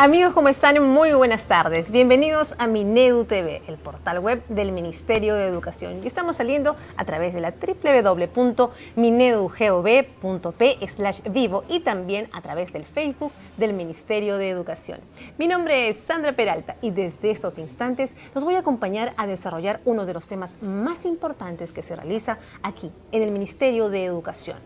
Amigos, ¿cómo están? Muy buenas tardes. Bienvenidos a Minedu TV, el portal web del Ministerio de Educación. Y estamos saliendo a través de la www.minedugov.p/vivo y también a través del Facebook del Ministerio de Educación. Mi nombre es Sandra Peralta y desde estos instantes los voy a acompañar a desarrollar uno de los temas más importantes que se realiza aquí en el Ministerio de Educación.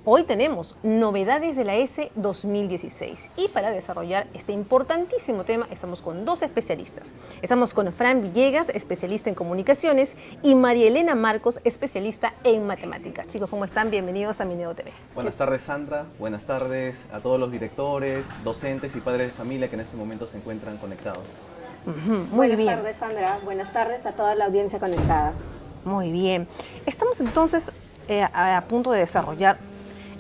Hoy tenemos novedades de la ESE 2016 y para desarrollar este importantísimo tema estamos con dos especialistas. Estamos con Fran Villegas, especialista en comunicaciones, y María Elena Marcos, especialista en matemáticas. Chicos, ¿cómo están? Bienvenidos a Minedu TV. Buenas tardes, Sandra. Buenas tardes a todos los directores, docentes y padres de familia que en este momento se encuentran conectados. Muy bien. Buenas tardes, Sandra. Buenas tardes a toda la audiencia conectada. Muy bien. Estamos entonces a punto de desarrollar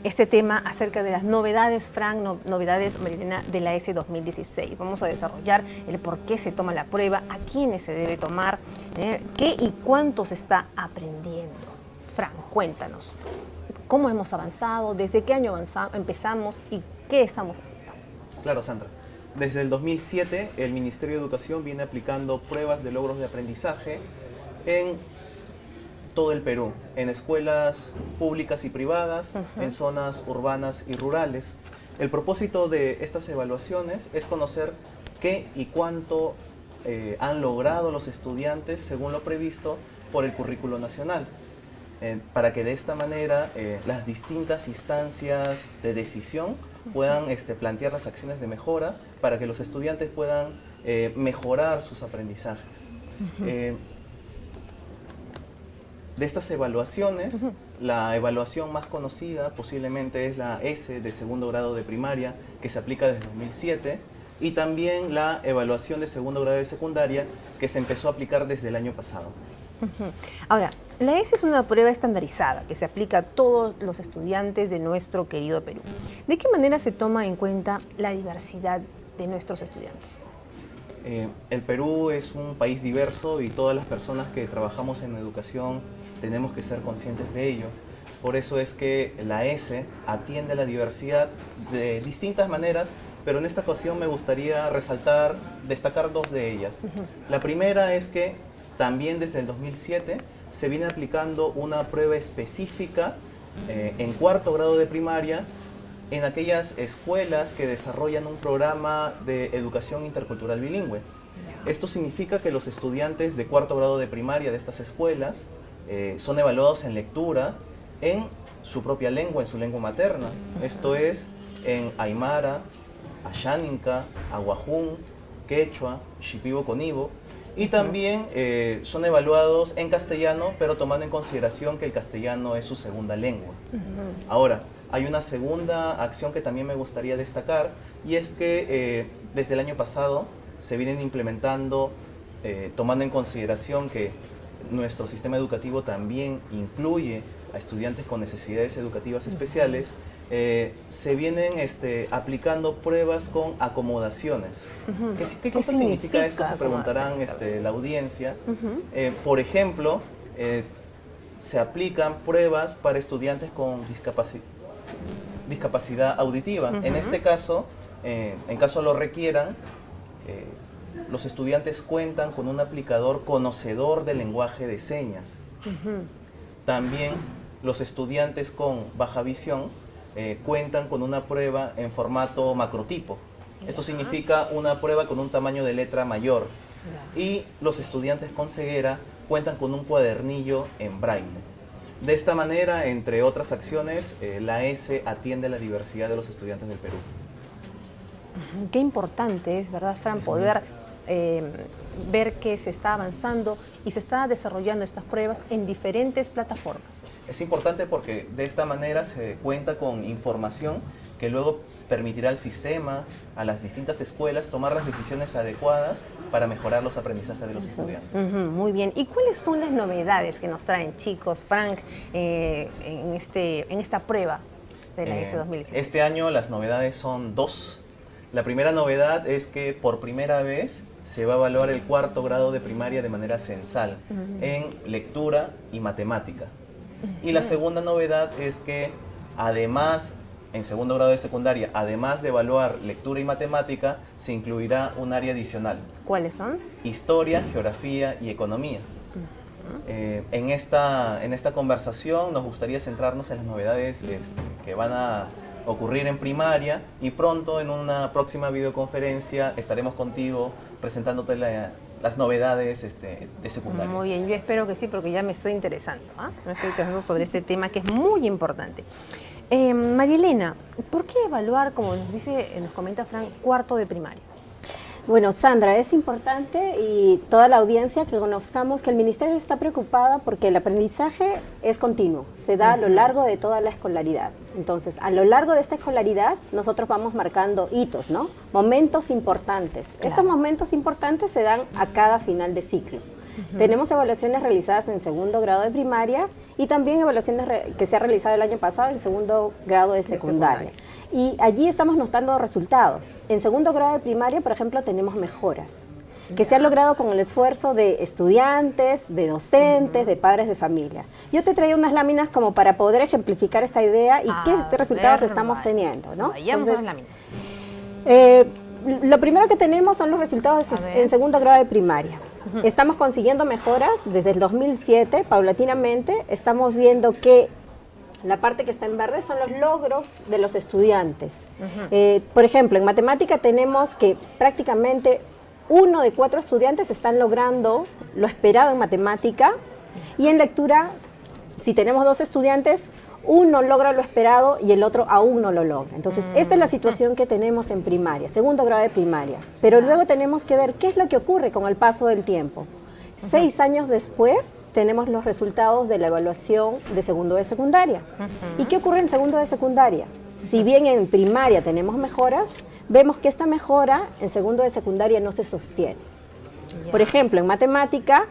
este tema acerca de las novedades, Fran, novedades, Marilena, de la ESE 2016. Vamos a desarrollar el por qué se toma la prueba, a quiénes se debe tomar, qué y cuánto se está aprendiendo. Fran, cuéntanos, ¿cómo hemos avanzado? ¿Desde qué año empezamos y qué estamos haciendo? Claro, Sandra. Desde el 2007, el Ministerio de Educación viene aplicando pruebas de logros de aprendizaje en todo el Perú, en escuelas públicas y privadas, en zonas urbanas y rurales. El propósito de estas evaluaciones es conocer qué y cuánto han logrado los estudiantes según lo previsto por el currículo nacional, para que de esta manera las distintas instancias de decisión puedan plantear las acciones de mejora para que los estudiantes puedan mejorar sus aprendizajes. De estas evaluaciones, la evaluación más conocida posiblemente es la ESE de segundo grado de primaria, que se aplica desde 2007, y también la evaluación de segundo grado de secundaria, que se empezó a aplicar desde el año pasado. Ahora, la ESE es una prueba estandarizada que se aplica a todos los estudiantes de nuestro querido Perú. ¿De qué manera se toma en cuenta la diversidad de nuestros estudiantes? El Perú es un país diverso y todas las personas que trabajamos en educación tenemos que ser conscientes de ello. Por eso es que la ESE atiende a la diversidad de distintas maneras, pero en esta ocasión me gustaría destacar dos de ellas. La primera es que también desde el 2007 se viene aplicando una prueba específica en cuarto grado de primaria en aquellas escuelas que desarrollan un programa de educación intercultural bilingüe. Esto significa que los estudiantes de cuarto grado de primaria de estas escuelas son evaluados en lectura en su propia lengua, en su lengua materna. Esto es en Aymara, Ashaninka, Aguajún, Quechua, Shipibo Conibo, y también son evaluados en castellano, pero tomando en consideración que el castellano es su segunda lengua. Ahora, hay una segunda acción que también me gustaría destacar, y es que desde el año pasado se vienen implementando, tomando en consideración que nuestro sistema educativo también incluye a estudiantes con necesidades educativas especiales, se vienen aplicando pruebas con acomodaciones. ¿Qué cosa significa esto? Se preguntarán la audiencia. Por ejemplo, se aplican pruebas para estudiantes con discapacidad auditiva. En este caso, en caso lo requieran, los estudiantes cuentan con un aplicador conocedor del lenguaje de señas. También los estudiantes con baja visión cuentan con una prueba en formato macrotipo. Esto significa una prueba con un tamaño de letra mayor. Y los estudiantes con ceguera cuentan con un cuadernillo en braille. De esta manera, entre otras acciones, la ESE atiende a la diversidad de los estudiantes del Perú. Qué importante es, ¿verdad, Fran, poder ver que se está avanzando y se está desarrollando estas pruebas en diferentes plataformas? Es importante porque de esta manera se cuenta con información que luego permitirá al sistema, a las distintas escuelas, tomar las decisiones adecuadas para mejorar los aprendizajes de los estudiantes. Muy bien. ¿Y cuáles son las novedades que nos traen, chicos, Frank, en esta prueba de la ESE 2016? Este año las novedades son dos. La primera novedad es que por primera vez se va a evaluar el cuarto grado de primaria de manera censal en lectura y matemática. Y la segunda novedad es que además en segundo grado de secundaria, además de evaluar lectura y matemática, se incluirá un área adicional. ¿Cuáles son? Historia, geografía y economía. En esta conversación nos gustaría centrarnos en las novedades que van a ocurrir en primaria, y pronto en una próxima videoconferencia estaremos contigo presentándote las novedades de secundaria. Muy bien, yo espero que sí, porque ya me estoy interesando. Me estoy interesando sobre este tema que es muy importante. María Elena, ¿por qué evaluar, como nos comenta Frank, cuarto de primaria? Bueno, Sandra, es importante y toda la audiencia que conozcamos que el Ministerio está preocupado porque el aprendizaje es continuo, se da a lo largo de toda la escolaridad. Entonces, a lo largo de esta escolaridad, nosotros vamos marcando hitos, ¿no? Momentos importantes. Claro. Estos momentos importantes se dan a cada final de ciclo. Tenemos evaluaciones realizadas en segundo grado de primaria y también evaluaciones que se ha realizado el año pasado en segundo grado de secundaria. Y allí estamos notando resultados. En segundo grado de primaria, por ejemplo, tenemos mejoras que se han logrado con el esfuerzo de estudiantes, de docentes, de padres de familia. Yo te traía unas láminas como para poder ejemplificar esta idea y qué resultados estamos teniendo, ¿no? Vayamos a las láminas. Lo primero que tenemos son los resultados en segundo grado de primaria. Estamos consiguiendo mejoras desde el 2007, paulatinamente. Estamos viendo que la parte que está en verde son los logros de los estudiantes. Por ejemplo, en matemática tenemos que prácticamente 1 de 4 estudiantes están logrando lo esperado en matemática, y en lectura, si tenemos 2 estudiantes, uno logra lo esperado y el otro aún no lo logra. Entonces, esta es la situación que tenemos en primaria, segundo grado de primaria. Pero luego tenemos que ver qué es lo que ocurre con el paso del tiempo. 6 años después tenemos los resultados de la evaluación de segundo de secundaria. ¿Y qué ocurre en segundo de secundaria? Si bien en primaria tenemos mejoras, vemos que esta mejora en segundo de secundaria no se sostiene. Por ejemplo, en matemática,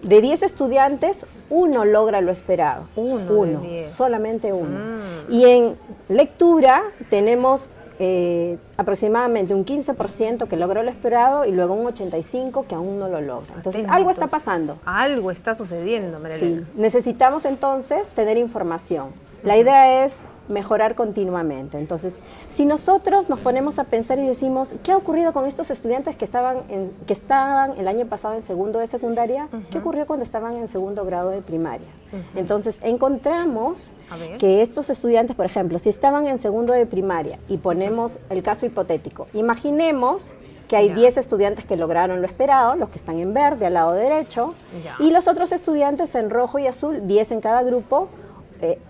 de 10 estudiantes, 1 logra lo esperado. Uno, solamente 1. Y en lectura tenemos aproximadamente un 15% que logró lo esperado y luego un 85% que aún no lo logra. Entonces, algo está pasando. Algo está sucediendo, María Elena. Sí, necesitamos entonces tener información. La idea es mejorar continuamente. Entonces, si nosotros nos ponemos a pensar y decimos, ¿qué ha ocurrido con estos estudiantes que estaban el año pasado en segundo de secundaria? ¿Qué ocurrió cuando estaban en segundo grado de primaria? Entonces, encontramos que estos estudiantes, por ejemplo, si estaban en segundo de primaria y ponemos el caso hipotético, imaginemos que hay 10 estudiantes que lograron lo esperado, los que están en verde al lado derecho, y los otros estudiantes en rojo y azul, 10 en cada grupo,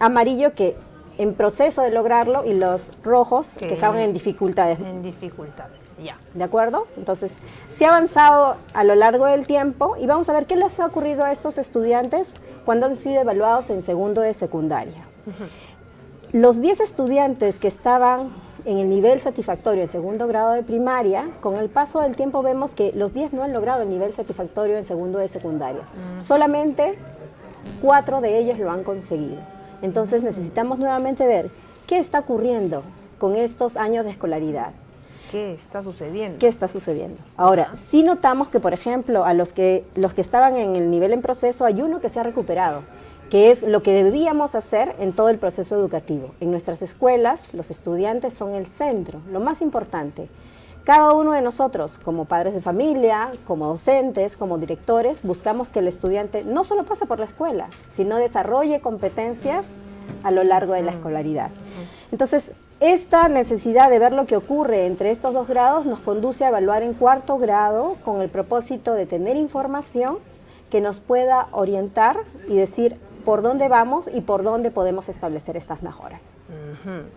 amarillo que en proceso de lograrlo, y los rojos que estaban en dificultades. En dificultades, ya. ¿De acuerdo? Entonces, se ha avanzado a lo largo del tiempo y vamos a ver qué les ha ocurrido a estos estudiantes cuando han sido evaluados en segundo de secundaria. Los 10 estudiantes que estaban en el nivel satisfactorio en segundo grado de primaria, con el paso del tiempo vemos que los 10 no han logrado el nivel satisfactorio en segundo de secundaria. Solamente 4 de ellos lo han conseguido. Entonces necesitamos nuevamente ver qué está ocurriendo con estos años de escolaridad. ¿Qué está sucediendo? ¿Qué está sucediendo? Ahora, sí notamos que, por ejemplo, a los que estaban en el nivel en proceso, hay uno que se ha recuperado, que es lo que debíamos hacer en todo el proceso educativo. En nuestras escuelas, los estudiantes son el centro, lo más importante. Cada uno de nosotros, como padres de familia, como docentes, como directores, buscamos que el estudiante no solo pase por la escuela, sino desarrolle competencias a lo largo de la escolaridad. Entonces, esta necesidad de ver lo que ocurre entre estos 2 grados nos conduce a evaluar en cuarto grado con el propósito de tener información que nos pueda orientar y decir por dónde vamos y por dónde podemos establecer estas mejoras.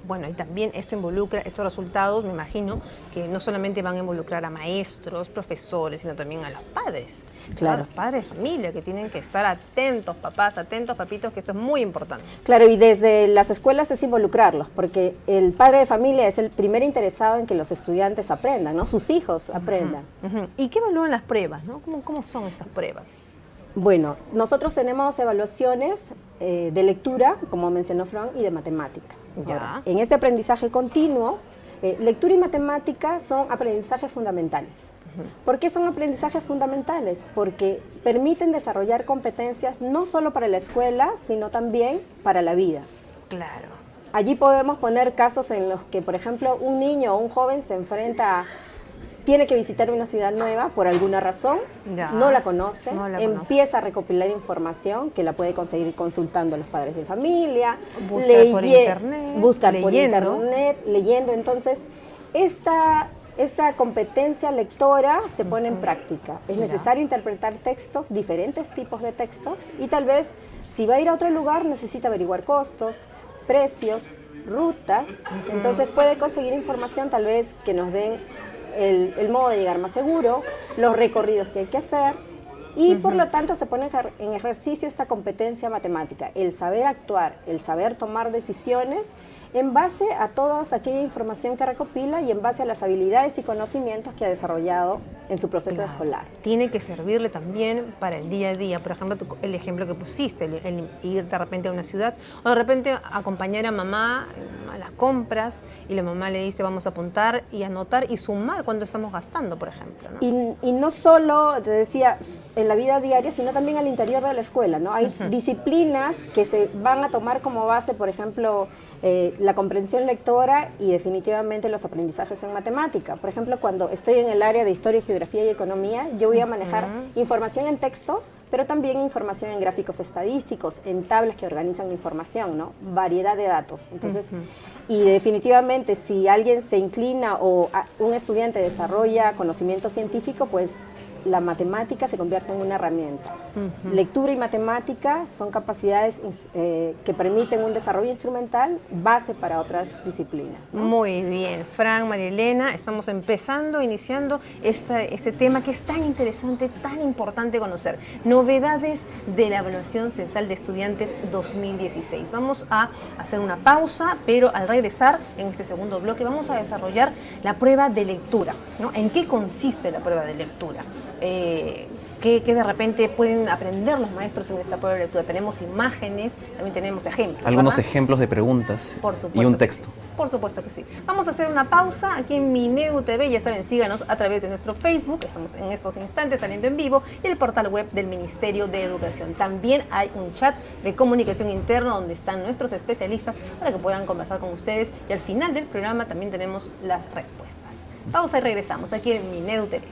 Bueno, y también esto involucra, estos resultados, me imagino, que no solamente van a involucrar a maestros, profesores, sino también a los padres. Claro. A los padres de familia, que tienen que estar atentos, papás, atentos, papitos, que esto es muy importante. Claro, y desde las escuelas es involucrarlos, porque el padre de familia es el primer interesado en que los estudiantes aprendan, ¿no? Sus hijos aprendan. ¿Y qué evalúan las pruebas, no? ¿Cómo son estas pruebas? Bueno, nosotros tenemos evaluaciones de lectura, como mencionó Frank, y de matemática. Ahora, en este aprendizaje continuo, lectura y matemática son aprendizajes fundamentales. ¿Por qué son aprendizajes fundamentales? Porque permiten desarrollar competencias no solo para la escuela, sino también para la vida. Claro. allí podemos poner casos en los que, por ejemplo, un niño o un joven tiene que visitar una ciudad nueva por alguna razón, no la conoce, empieza a recopilar información que la puede conseguir consultando a los padres de familia, buscar por internet, leyendo. Entonces, esta competencia lectora se pone en práctica. Es necesario interpretar textos, diferentes tipos de textos, y tal vez si va a ir a otro lugar necesita averiguar costos, precios, rutas. Entonces puede conseguir información tal vez que nos den el modo de llegar más seguro, los recorridos que hay que hacer, y por lo tanto se pone en ejercicio esta competencia matemática, el saber actuar, el saber tomar decisiones en base a toda aquella información que recopila y en base a las habilidades y conocimientos que ha desarrollado en su proceso escolar. Tiene que servirle también para el día a día. Por ejemplo, el ejemplo que pusiste, el ir de repente a una ciudad, o de repente acompañar a mamá a las compras, y la mamá le dice vamos a apuntar y anotar y sumar cuánto estamos gastando, por ejemplo, ¿no? Y no solo, te decía, en la vida diaria, sino también al interior de la escuela, ¿no? Hay disciplinas que se van a tomar como base, por ejemplo, la comprensión lectora y definitivamente los aprendizajes en matemática. Por ejemplo, cuando estoy en el área de historia, geografía y economía, yo voy a manejar información en texto, pero también información en gráficos estadísticos, en tablas que organizan información, ¿no? Variedad de datos. Entonces, y definitivamente si alguien se inclina o un estudiante desarrolla conocimiento científico, pues la matemática se convierte en una herramienta. Lectura y matemática son capacidades que permiten un desarrollo instrumental base para otras disciplinas, ¿no? Muy bien, Fran, María Elena, estamos iniciando este tema que es tan interesante, tan importante conocer. Novedades de la evaluación censal de estudiantes 2016. Vamos a hacer una pausa, pero al regresar en este segundo bloque vamos a desarrollar la prueba de lectura, ¿no? ¿En qué consiste la prueba de lectura? Que de repente pueden aprender los maestros en esta prueba de lectura. Tenemos imágenes, también tenemos ejemplos. Algunos ejemplos de preguntas y un texto. Por supuesto que sí. Vamos a hacer una pausa aquí en Minedu TV. Ya saben, síganos a través de nuestro Facebook. Estamos en estos instantes saliendo en vivo, y el portal web del Ministerio de Educación. También hay un chat de comunicación interna donde están nuestros especialistas para que puedan conversar con ustedes, y al final del programa también tenemos las respuestas. Pausa y regresamos aquí en Minedu TV.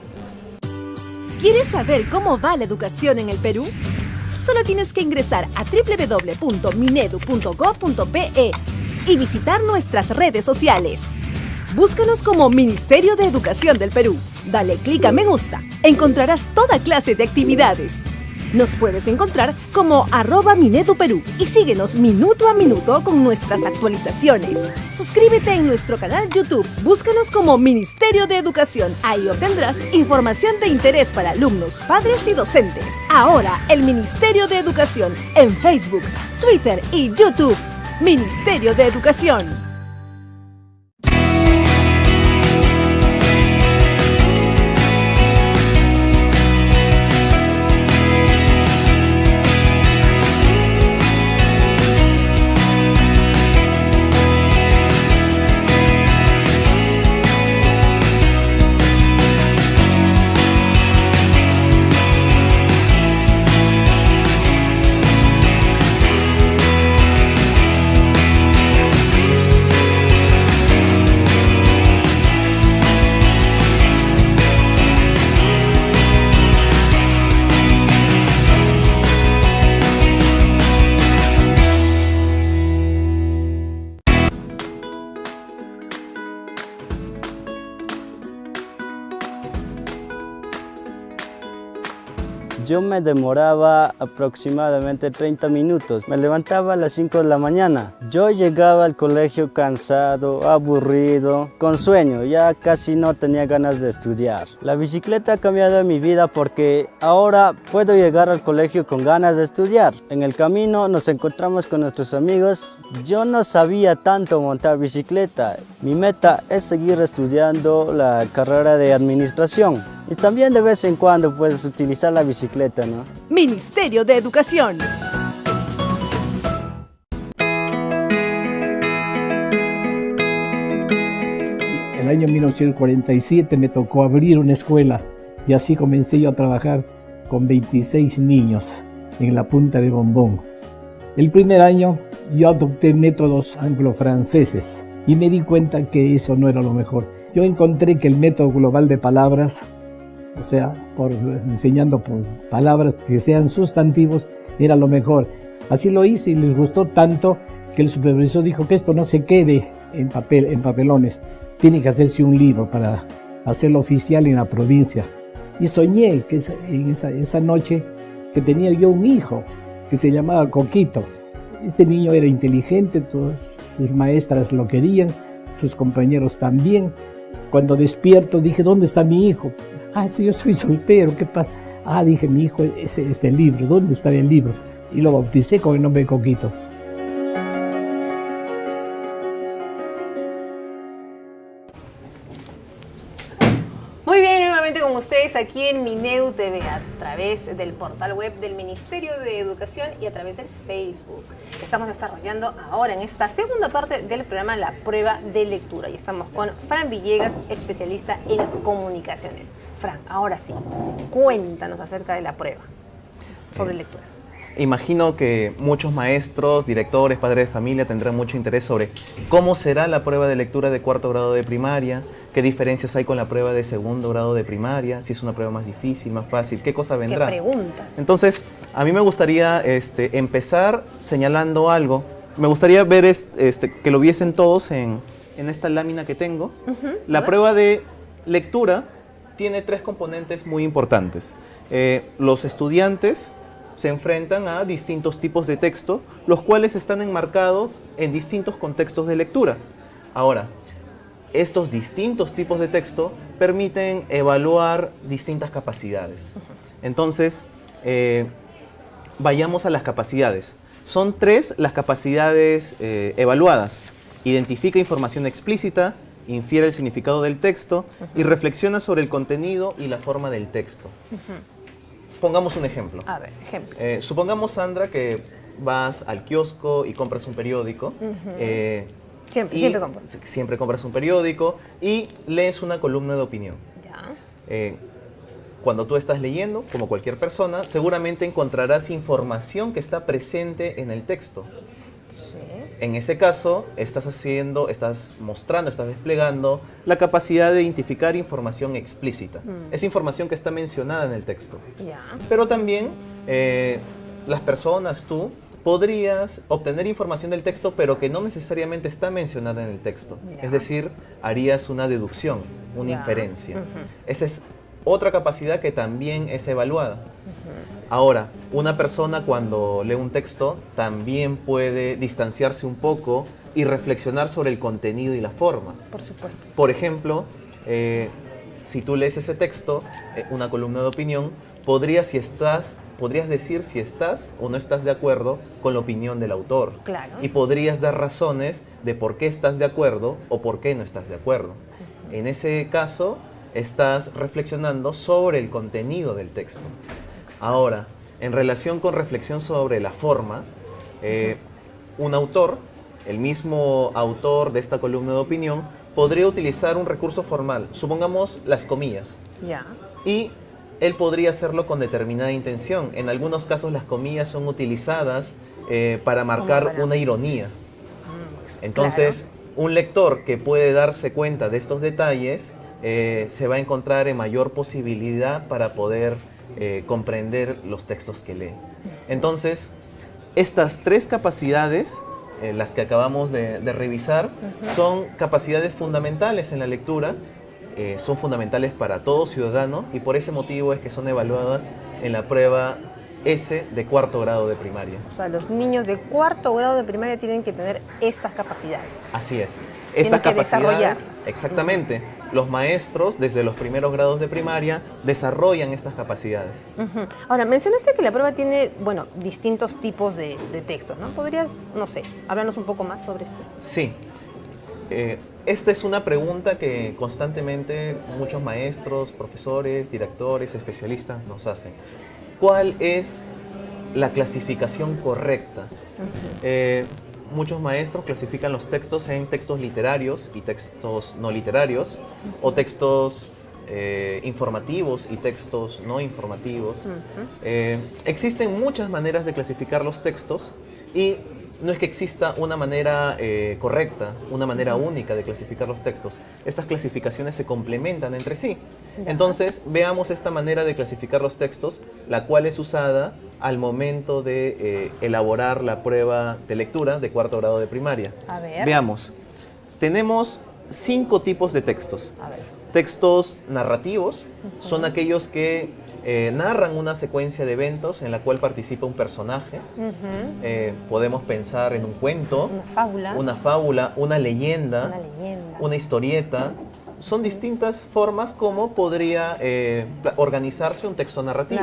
¿Quieres saber cómo va la educación en el Perú? Solo tienes que ingresar a www.minedu.go.pe y visitar nuestras redes sociales. Búscanos como Ministerio de Educación del Perú. Dale clic a me gusta. Encontrarás toda clase de actividades. Nos puedes encontrar como @MineduPerú y síguenos minuto a minuto con nuestras actualizaciones. Suscríbete en nuestro canal YouTube. Búscanos como Ministerio de Educación. Ahí obtendrás información de interés para alumnos, padres y docentes. Ahora, el Ministerio de Educación en Facebook, Twitter y YouTube. Ministerio de Educación. Yo me demoraba aproximadamente 30 minutos. Me levantaba a las 5 de la mañana. Yo llegaba al colegio cansado, aburrido, con sueño. Ya casi no tenía ganas de estudiar. La bicicleta ha cambiado mi vida porque ahora puedo llegar al colegio con ganas de estudiar. En el camino nos encontramos con nuestros amigos. Yo no sabía tanto montar bicicleta. Mi meta es seguir estudiando la carrera de administración. Y también de vez en cuando puedes utilizar la bicicleta, ¿no? Ministerio de Educación. El año 1947 me tocó abrir una escuela y así comencé yo a trabajar con 26 niños en la punta de Bombón. El primer año yo adopté métodos anglo-franceses y me di cuenta que eso no era lo mejor. Yo encontré que el método global de palabras, o sea, enseñando por palabras que sean sustantivos, era lo mejor. Así lo hice y les gustó tanto que el supervisor dijo que esto no se quede en papel, en papelones. Tiene que hacerse un libro para hacerlo oficial en la provincia. Y soñé que esa noche que tenía yo un hijo que se llamaba Coquito. Este niño era inteligente, todas sus maestras lo querían, sus compañeros también. Cuando despierto dije, ¿dónde está mi hijo? Ah, sí, yo soy soltero, ¿qué pasa? Ah, dije, mi hijo es el libro, ¿dónde está el libro? Y lo bauticé con el nombre de Coquito. Muy bien, nuevamente con ustedes aquí en Minedu TV, a través del portal web del Ministerio de Educación y a través del Facebook. Estamos desarrollando ahora en esta segunda parte del programa la prueba de lectura y estamos con Fran Villegas, especialista en comunicaciones. Fran, ahora sí, cuéntanos acerca de la prueba sobre lectura. Imagino que muchos maestros, directores, padres de familia tendrán mucho interés sobre cómo será la prueba de lectura de cuarto grado de primaria, qué diferencias hay con la prueba de segundo grado de primaria, si es una prueba más difícil, más fácil, qué cosa vendrá. ¿Qué preguntas? Entonces, a mí me gustaría empezar señalando algo. Me gustaría ver que lo viesen todos en esta lámina que tengo. La prueba de lectura tiene 3 componentes muy importantes. Los estudiantes se enfrentan a distintos tipos de texto, los cuales están enmarcados en distintos contextos de lectura. Ahora, estos distintos tipos de texto permiten evaluar distintas capacidades. Entonces, vayamos a las capacidades. Son 3 las capacidades evaluadas. Identifica información explícita, infiere el significado del texto y reflexiona sobre el contenido y la forma del texto. Pongamos un ejemplo. A ver, ejemplos. Supongamos, Sandra, que vas al kiosco y compras un periódico. Siempre compras. Siempre compras un periódico y lees una columna de opinión. Ya. Cuando tú estás leyendo, como cualquier persona, seguramente encontrarás información que está presente en el texto. Sí. En ese caso, estás mostrando, estás desplegando la capacidad de identificar información explícita. Es información que está mencionada en el texto. Ya. Pero también las personas, tú, podrías obtener información del texto, pero que no necesariamente está mencionada en el texto. Ya. Es decir, harías una deducción, una Ya. inferencia. Esa es otra capacidad que también es evaluada. Ahora, una persona cuando lee un texto también puede distanciarse un poco y reflexionar sobre el contenido y la forma. Por supuesto. Por ejemplo, si tú lees ese texto, una columna de opinión, podrías decir si estás o no estás de acuerdo con la opinión del autor. Claro. Y podrías dar razones de por qué estás de acuerdo o por qué no estás de acuerdo. En ese caso, estás reflexionando sobre el contenido del texto. Ahora, en relación con reflexión sobre la forma, un autor, el mismo autor de esta columna de opinión, podría utilizar un recurso formal, supongamos las comillas, Ya. y él podría hacerlo con determinada intención. En algunos casos las comillas son utilizadas para marcar para- una ironía. Entonces, un lector que puede darse cuenta de estos detalles se va a encontrar en mayor posibilidad para poder comprender los textos que lee. Entonces, estas 3 capacidades, las que acabamos de revisar, son capacidades fundamentales en la lectura, son fundamentales para todo ciudadano y por ese motivo es que son evaluadas en la prueba S de cuarto grado de primaria. O sea, los niños de cuarto grado de primaria tienen que tener estas capacidades. Así es. Tienen Estas que capacidades, desarrollarlas. exactamente, los maestros desde los primeros grados de primaria desarrollan estas capacidades. Ahora, mencionaste que la prueba tiene, bueno, distintos tipos de textos, ¿no? ¿Podrías, no sé, hablarnos un poco más sobre esto? Sí. Esta es una pregunta que constantemente muchos maestros, profesores, directores, especialistas nos hacen. ¿Cuál es la clasificación correcta? Muchos maestros clasifican los textos en textos literarios y textos no literarios, o textos informativos y textos no informativos. Existen muchas maneras de clasificar los textos Y no es que exista una manera correcta, una manera única de clasificar los textos. Estas clasificaciones se complementan entre sí. Entonces, veamos esta manera de clasificar los textos, la cual es usada al momento de elaborar la prueba de lectura de cuarto grado de primaria. A ver. Veamos. Tenemos 5 tipos de textos. A ver. Textos narrativos son aquellos que narran una secuencia de eventos en la cual participa un personaje. Podemos pensar en un cuento, una fábula, una leyenda, una historieta. Son distintas formas como podría organizarse un texto narrativo.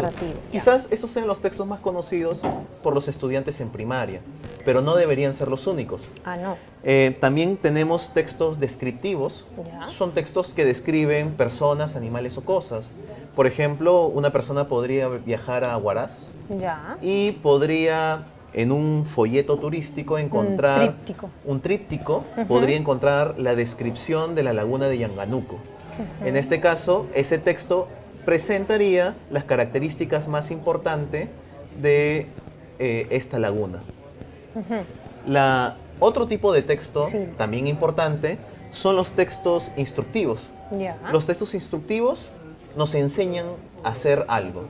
Quizás esos sean los textos más conocidos por los estudiantes en primaria, pero no deberían ser los únicos. También tenemos textos descriptivos. Son textos que describen personas, animales o cosas. Por ejemplo, una persona podría viajar a Huaraz y podría en un folleto turístico encontrar un tríptico, podría encontrar la descripción de la laguna de Yanganuco. En este caso, ese texto presentaría las características más importantes de esta laguna. Otro tipo de texto también importante son los textos instructivos. Los textos instructivos nos enseñan a hacer algo.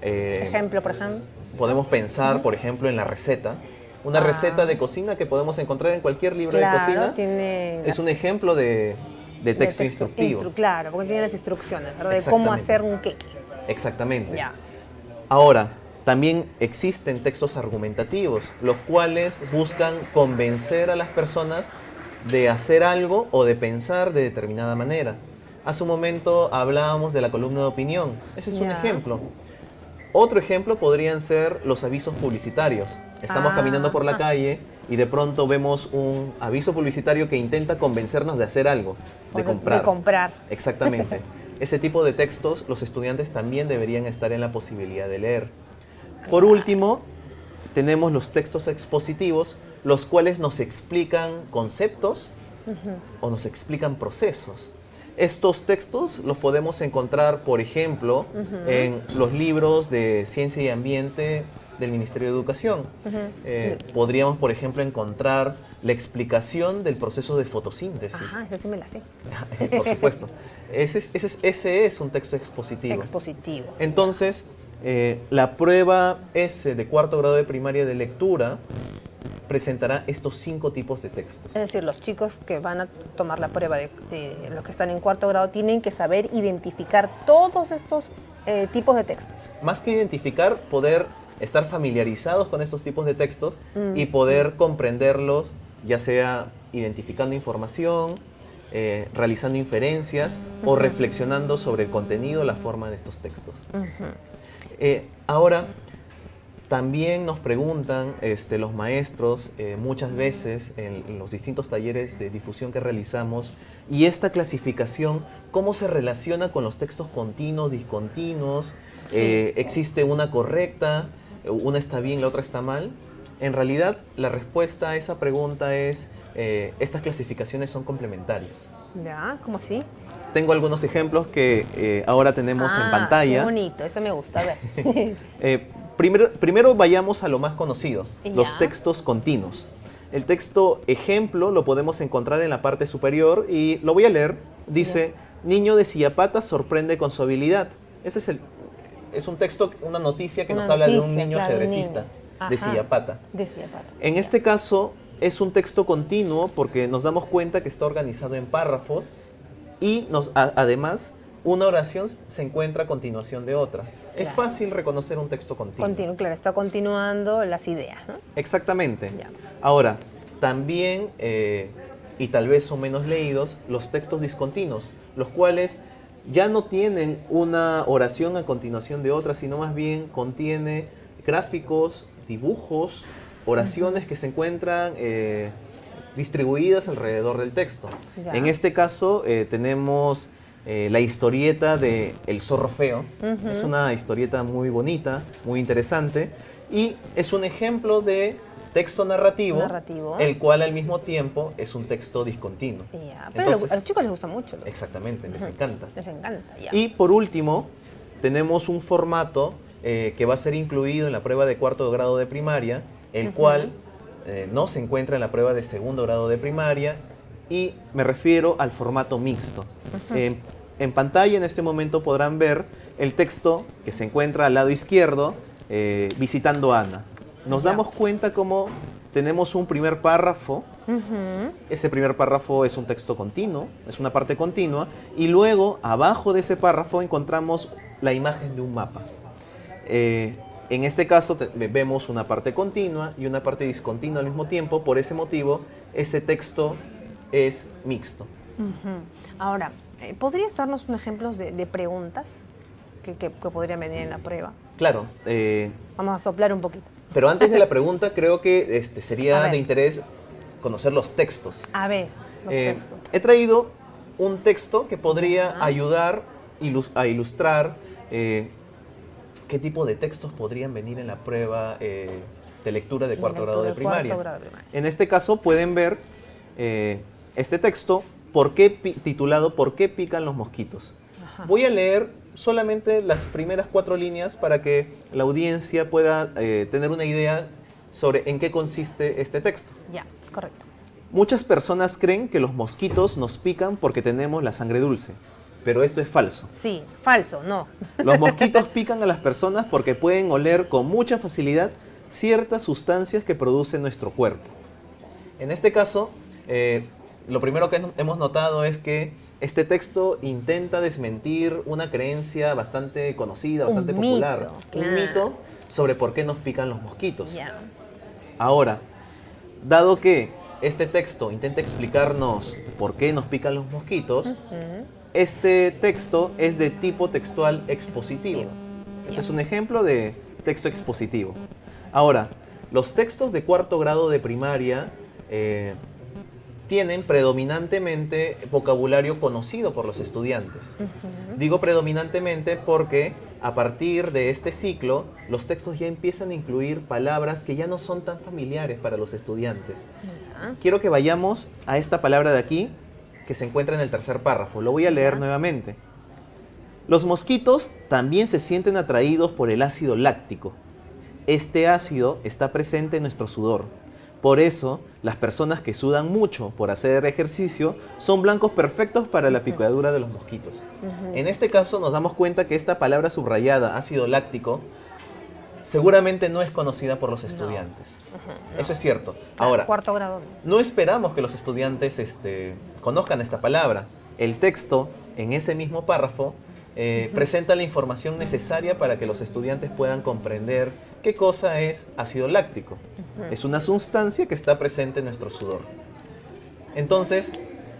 Ejemplo, por ejemplo. Podemos pensar, por ejemplo, en la receta. Una receta de cocina que podemos encontrar en cualquier libro de cocina. Es un ejemplo de texto instructivo. Claro, porque tiene las instrucciones, ¿verdad? De cómo hacer un queque. Exactamente. Ahora, también existen textos argumentativos, los cuales buscan convencer a las personas de hacer algo o de pensar de determinada manera. Hace un momento hablábamos de la columna de opinión. Ese es un ejemplo. Otro ejemplo podrían ser los avisos publicitarios. Estamos caminando por la calle y de pronto vemos un aviso publicitario que intenta convencernos de hacer algo, de comprar. Exactamente. Ese tipo de textos los estudiantes también deberían estar en la posibilidad de leer. Por último, tenemos los textos expositivos, los cuales nos explican conceptos o nos explican procesos. Estos textos los podemos encontrar, por ejemplo, en los libros de Ciencia y Ambiente del Ministerio de Educación. Podríamos, por ejemplo, encontrar la explicación del proceso de fotosíntesis. Esa sí me la sé. Por supuesto. Ese es un texto expositivo. Entonces, la prueba S de cuarto grado de primaria de lectura presentará estos 5 tipos de textos. Es decir, los chicos que van a tomar la prueba de los que están en cuarto grado tienen que saber identificar todos estos tipos de textos. Más que identificar, poder estar familiarizados con estos tipos de textos y poder comprenderlos, ya sea identificando información, realizando inferencias o reflexionando sobre el contenido, la forma de estos textos. Ahora, también nos preguntan los maestros muchas veces en los distintos talleres de difusión que realizamos, y esta clasificación, ¿cómo se relaciona con los textos continuos, discontinuos? ¿Existe una correcta, una está bien, la otra está mal? En realidad, la respuesta a esa pregunta es, estas clasificaciones son complementarias. ¿Cómo así? Tengo algunos ejemplos que ahora tenemos en pantalla. Qué bonito, eso me gusta, a ver. Primero vayamos a lo más conocido, los textos continuos. El texto ejemplo lo podemos encontrar en la parte superior y lo voy a leer. Dice, niño de silla pata sorprende con su habilidad. Ese es un texto, una noticia que nos habla de un niño ajedrecista de silla pata. En este caso es un texto continuo porque nos damos cuenta que está organizado en párrafos y además una oración se encuentra a continuación de otra. Es fácil reconocer un texto continuo. Claro, está continuando las ideas, ¿no? Exactamente. Ahora, también, y tal vez son menos leídos, los textos discontinuos, los cuales ya no tienen una oración a continuación de otra, sino más bien contiene gráficos, dibujos, oraciones que se encuentran distribuidas alrededor del texto. En este caso tenemos la historieta de El zorro feo. Es una historieta muy bonita, muy interesante, y es un ejemplo de texto narrativo, el cual al mismo tiempo es un texto discontinuo. Pero entonces, a los chicos les gusta mucho. Exactamente, les encanta. Les encanta, Y por último, tenemos un formato que va a ser incluido en la prueba de cuarto grado de primaria, el cual no se encuentra en la prueba de segundo grado de primaria, y me refiero al formato mixto. En pantalla en este momento podrán ver el texto que se encuentra al lado izquierdo, visitando a Ana. Nos damos cuenta cómo tenemos un primer párrafo. Ese primer párrafo es un texto continuo, es una parte continua, y luego abajo de ese párrafo encontramos la imagen de un mapa. En este caso vemos una parte continua y una parte discontinua al mismo tiempo. Por ese motivo, ese texto es mixto. Ahora, ¿podrías darnos un ejemplo de preguntas que podrían venir en la prueba? Claro. Vamos a soplar un poquito. Pero antes de la pregunta, creo que sería de interés conocer los textos. A ver, los textos. He traído un texto que podría ayudar a ilustrar qué tipo de textos podrían venir en la prueba de lectura de cuarto grado de primaria. En este caso pueden ver este texto titulado ¿Por qué pican los mosquitos? Voy a leer solamente las primeras 4 líneas para que la audiencia pueda tener una idea sobre en qué consiste este texto. Ya, correcto. Muchas personas creen que los mosquitos nos pican porque tenemos la sangre dulce, pero esto es falso. Sí, falso, no. Los mosquitos pican a las personas porque pueden oler con mucha facilidad ciertas sustancias que produce nuestro cuerpo. En este caso, lo primero que hemos notado es que este texto intenta desmentir una creencia bastante conocida, bastante popular. Claro. Un mito sobre por qué nos pican los mosquitos. Ya. Ahora, dado que este texto intenta explicarnos por qué nos pican los mosquitos, este texto es de tipo textual expositivo. Este es un ejemplo de texto expositivo. Ahora, los textos de cuarto grado de primaria tienen predominantemente vocabulario conocido por los estudiantes. Digo predominantemente porque a partir de este ciclo, los textos ya empiezan a incluir palabras que ya no son tan familiares para los estudiantes. Quiero que vayamos a esta palabra de aquí, que se encuentra en el tercer párrafo. Lo voy a leer nuevamente. Los mosquitos también se sienten atraídos por el ácido láctico. Este ácido está presente en nuestro sudor. Por eso, las personas que sudan mucho por hacer ejercicio son blancos perfectos para la picadura de los mosquitos. En este caso nos damos cuenta que esta palabra subrayada, ácido láctico, seguramente no es conocida por los estudiantes. No. Eso es cierto. Claro, ahora, cuarto grado. No esperamos que los estudiantes conozcan esta palabra. El texto, en ese mismo párrafo, presenta la información necesaria para que los estudiantes puedan comprender qué cosa es ácido láctico. Es una sustancia que está presente en nuestro sudor. Entonces,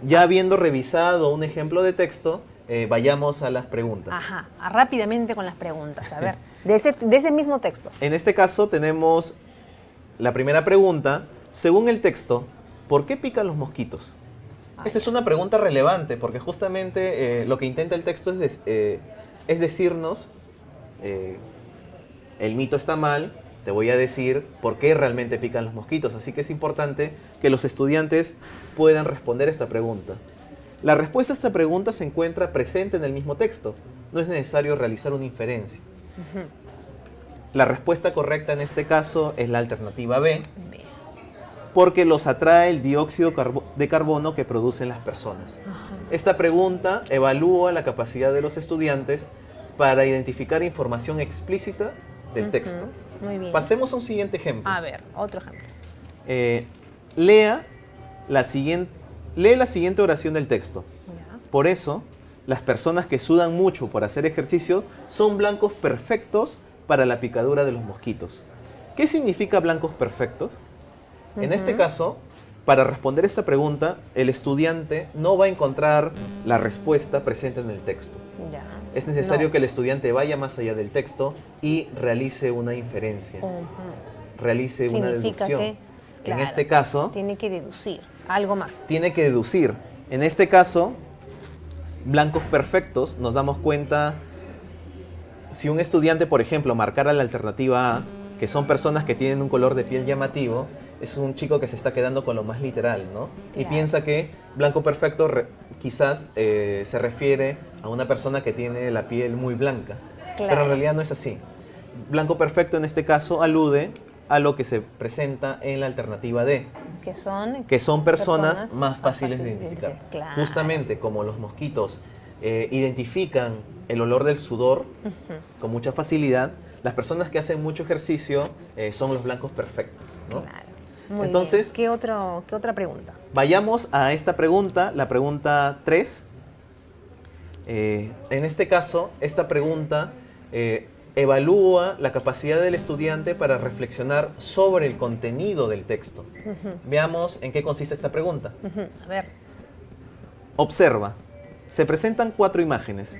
ya habiendo revisado un ejemplo de texto, vayamos a las preguntas. Ajá, rápidamente con las preguntas. A ver, de ese mismo texto. En este caso tenemos la primera pregunta. Según el texto, ¿por qué pican los mosquitos? Esta es una pregunta relevante porque justamente lo que intenta el texto es decirnos, el mito está mal, te voy a decir por qué realmente pican los mosquitos. Así que es importante que los estudiantes puedan responder esta pregunta. La respuesta a esta pregunta se encuentra presente en el mismo texto. No es necesario realizar una inferencia. La respuesta correcta en este caso es la alternativa B, porque los atrae el dióxido de carbono que producen las personas. Esta pregunta evalúa la capacidad de los estudiantes para identificar información explícita del texto. Muy bien. Pasemos a un siguiente ejemplo. A ver, otro ejemplo. Lee la siguiente oración del texto. Ya. Por eso, las personas que sudan mucho por hacer ejercicio son blancos perfectos para la picadura de los mosquitos. ¿Qué significa blancos perfectos? En este caso, para responder esta pregunta, el estudiante no va a encontrar la respuesta presente en el texto. Ya. Es necesario que el estudiante vaya más allá del texto y realice una inferencia, realice una deducción. Que, claro, en este caso, tiene que deducir algo más. Tiene que deducir. En este caso, blancos perfectos, nos damos cuenta, si un estudiante, por ejemplo, marcara la alternativa A, que son personas que tienen un color de piel llamativo, es un chico que se está quedando con lo más literal, ¿no? Claro. Y piensa que blanco perfecto quizás se refiere a una persona que tiene la piel muy blanca. Claro. Pero en realidad no es así. Blanco perfecto en este caso alude a lo que se presenta en la alternativa D, que son personas más fáciles de identificar. Claro. Justamente como los mosquitos identifican el olor del sudor con mucha facilidad, las personas que hacen mucho ejercicio son los blancos perfectos, ¿no? Claro. Muy Entonces, bien. ¿Qué otra pregunta? Vayamos a esta pregunta, la pregunta 3. En este caso, esta pregunta evalúa la capacidad del estudiante para reflexionar sobre el contenido del texto. Veamos en qué consiste esta pregunta. A ver. Observa. Se presentan 4 imágenes.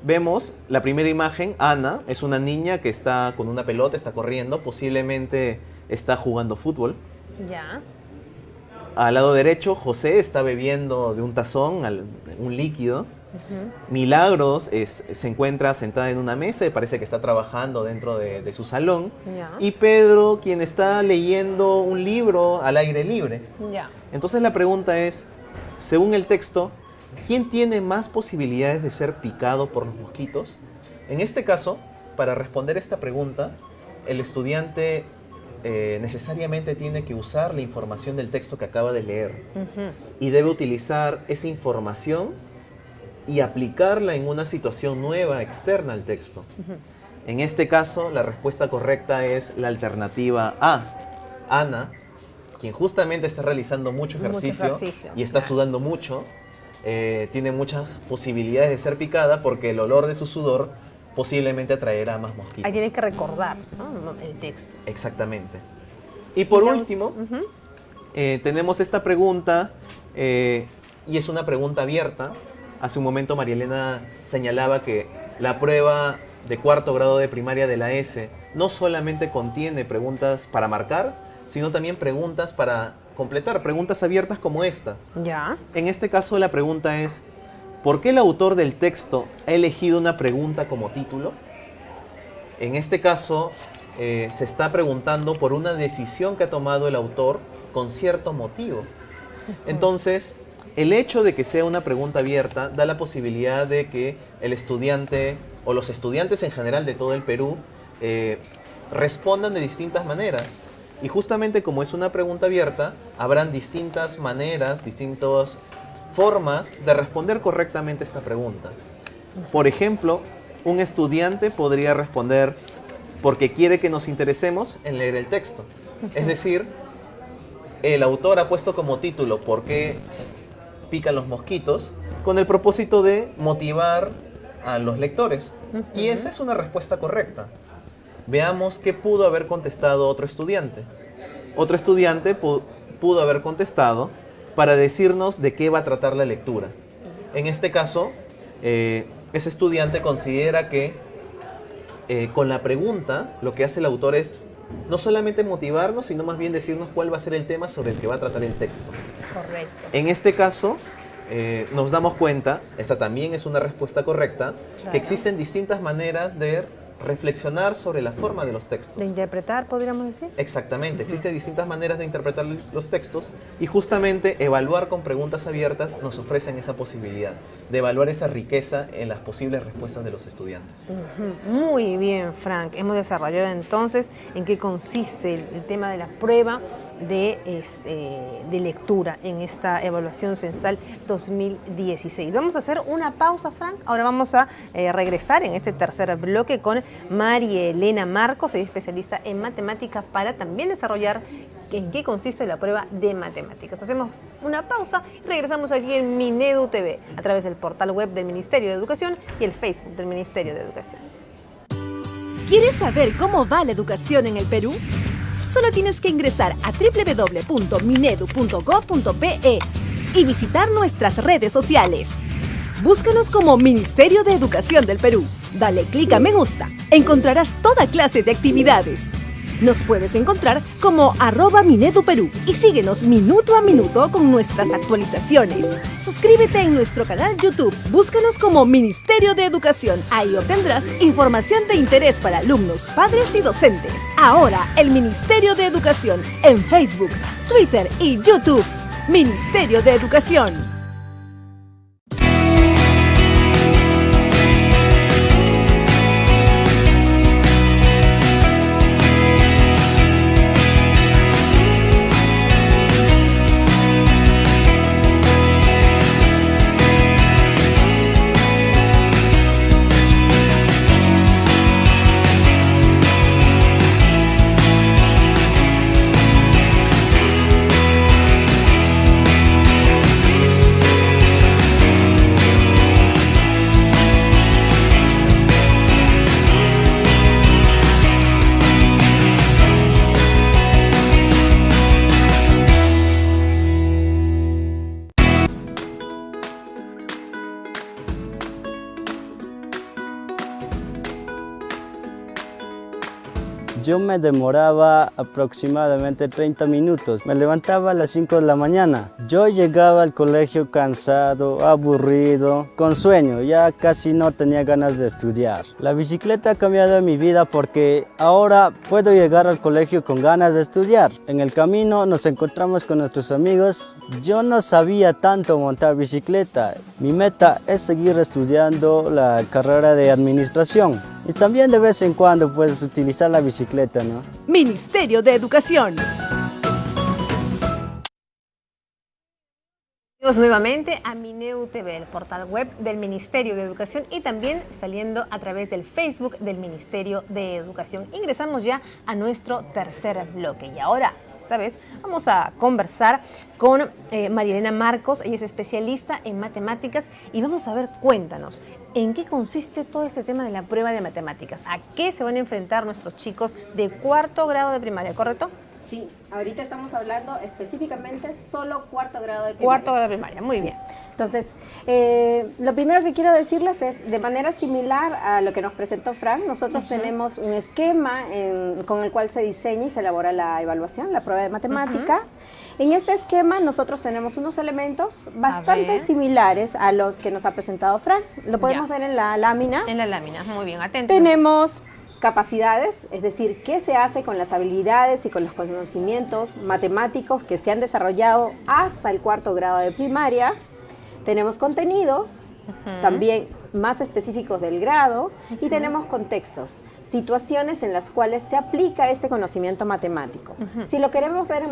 Vemos la primera imagen, Ana, es una niña que está con una pelota, está corriendo, posiblemente está jugando fútbol. Ya. Al lado derecho, José está bebiendo de un tazón, un líquido. Milagros se encuentra sentada en una mesa y parece que está trabajando dentro de su salón. Ya. Y Pedro, quien está leyendo un libro al aire libre. Ya. Entonces la pregunta es, según el texto, ¿quién tiene más posibilidades de ser picado por los mosquitos? En este caso, para responder esta pregunta, el estudiante necesariamente tiene que usar la información del texto que acaba de leer y debe utilizar esa información y aplicarla en una situación nueva, externa al texto. En este caso, la respuesta correcta es la alternativa A. Ana, quien justamente está realizando mucho ejercicio y está sudando mucho, tiene muchas posibilidades de ser picada porque el olor de su sudor posiblemente atraerá más mosquitos. Ahí tienes que recordar, ¿no?, el texto. Exactamente. Y por último, tenemos esta pregunta, y es una pregunta abierta. Hace un momento María Elena señalaba que la prueba de 4º grado de primaria de la ESE no solamente contiene preguntas para marcar, sino también preguntas para completar, preguntas abiertas como esta. Ya. En este caso la pregunta es, ¿por qué el autor del texto ha elegido una pregunta como título? En este caso se está preguntando por una decisión que ha tomado el autor con cierto motivo. Entonces, el hecho de que sea una pregunta abierta da la posibilidad de que el estudiante o los estudiantes en general de todo el Perú respondan de distintas maneras. Y justamente como es una pregunta abierta, habrán distintas maneras, distintas formas de responder correctamente esta pregunta. Por ejemplo, un estudiante podría responder porque quiere que nos interesemos en leer el texto. Es decir, el autor ha puesto como título ¿por qué pican los mosquitos?, con el propósito de motivar a los lectores. Y esa es una respuesta correcta. Veamos qué pudo haber contestado otro estudiante. Otro estudiante pudo haber contestado para decirnos de qué va a tratar la lectura. En este caso, ese estudiante considera que con la pregunta lo que hace el autor es no solamente motivarnos, sino más bien decirnos cuál va a ser el tema sobre el que va a tratar el texto. Correcto. En este caso, nos damos cuenta, esta también es una respuesta correcta, que existen distintas maneras de reflexionar sobre la forma de los textos. De interpretar, podríamos decir. Exactamente, existen distintas maneras de interpretar los textos y justamente evaluar con preguntas abiertas nos ofrecen esa posibilidad de evaluar esa riqueza en las posibles respuestas de los estudiantes. Muy bien, Frank. Hemos desarrollado entonces en qué consiste el tema de la prueba de lectura en esta evaluación censal 2016. Vamos a hacer una pausa, Frank. Ahora vamos a regresar en este tercer bloque con María Elena Marcos, soy especialista en matemáticas, para también desarrollar en qué consiste la prueba de matemáticas. Hacemos una pausa y regresamos aquí en Minedu TV a través del portal web del Ministerio de Educación y el Facebook del Ministerio de Educación. ¿Quieres saber cómo va la educación en el Perú? Solo tienes que ingresar a www.minedu.gov.pe y visitar nuestras redes sociales. Búscanos como Ministerio de Educación del Perú. Dale clic a me gusta. Encontrarás toda clase de actividades. Nos puedes encontrar como @MineduPerú y síguenos minuto a minuto con nuestras actualizaciones. Suscríbete en nuestro canal YouTube. Búscanos como Ministerio de Educación. Ahí obtendrás información de interés para alumnos, padres y docentes. Ahora, el Ministerio de Educación en Facebook, Twitter y YouTube. Ministerio de Educación. Yo me demoraba aproximadamente 30 minutos. Me levantaba a las 5 de la mañana. Yo llegaba al colegio cansado, aburrido, con sueño. Ya casi no tenía ganas de estudiar. La bicicleta ha cambiado mi vida porque ahora puedo llegar al colegio con ganas de estudiar. En el camino nos encontramos con nuestros amigos. Yo no sabía tanto montar bicicleta. Mi meta es seguir estudiando la carrera de administración. Y también de vez en cuando puedes utilizar la bicicleta, ¿no? Ministerio de Educación. Nuevamente a Mineu TV, el portal web del Ministerio de Educación y también saliendo a través del Facebook del Ministerio de Educación. Ingresamos ya a nuestro tercer bloque y ahora, esta vez, vamos a conversar con María Elena Marcos. Ella es especialista en matemáticas y vamos a ver, cuéntanos, ¿en qué consiste todo este tema de la prueba de matemáticas? ¿A qué se van a enfrentar nuestros chicos de cuarto grado de primaria, correcto? Sí, ahorita estamos hablando específicamente solo cuarto grado de primaria. Cuarto grado de primaria, muy bien. Entonces, lo primero que quiero decirles es, de manera similar a lo que nos presentó Fran, nosotros tenemos un esquema con el cual se diseña y se elabora la evaluación, la prueba de matemática. En este esquema nosotros tenemos unos elementos bastante similares a los que nos ha presentado Fran. Lo podemos ver en la lámina. En la lámina, muy bien, atentos. Tenemos capacidades, es decir, qué se hace con las habilidades y con los conocimientos matemáticos que se han desarrollado hasta el cuarto grado de primaria. Tenemos contenidos, también más específicos del grado, y tenemos contextos, situaciones en las cuales se aplica este conocimiento matemático. Si lo queremos ver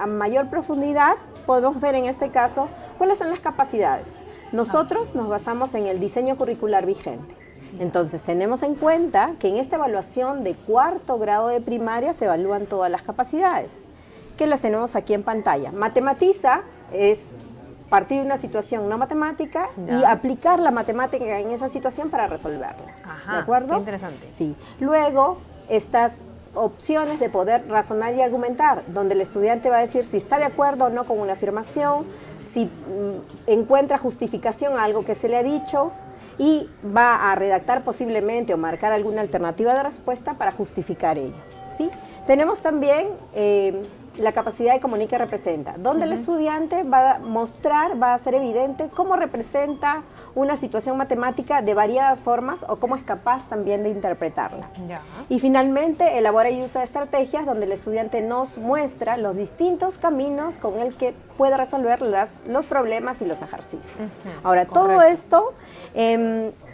a mayor profundidad, podemos ver en este caso cuáles son las capacidades. Nosotros nos basamos en el diseño curricular vigente. Entonces, tenemos en cuenta que en esta evaluación de cuarto grado de primaria se evalúan todas las capacidades, que las tenemos aquí en pantalla. Matematiza es partir de una situación no matemática y aplicar la matemática en esa situación para resolverla. ¿De acuerdo? Qué interesante. Sí. Luego, estas opciones de poder razonar y argumentar, donde el estudiante va a decir si está de acuerdo o no con una afirmación, si encuentra justificación a algo que se le ha dicho, y va a redactar posiblemente o marcar alguna alternativa de respuesta para justificar ello, ¿sí? Tenemos también la capacidad de comunica y representa, donde el estudiante va a mostrar, va a hacer evidente cómo representa una situación matemática de variadas formas o cómo es capaz también de interpretarla. Y finalmente elabora y usa estrategias donde el estudiante nos muestra los distintos caminos con el que puede resolver los problemas y los ejercicios. Ahora, todo esto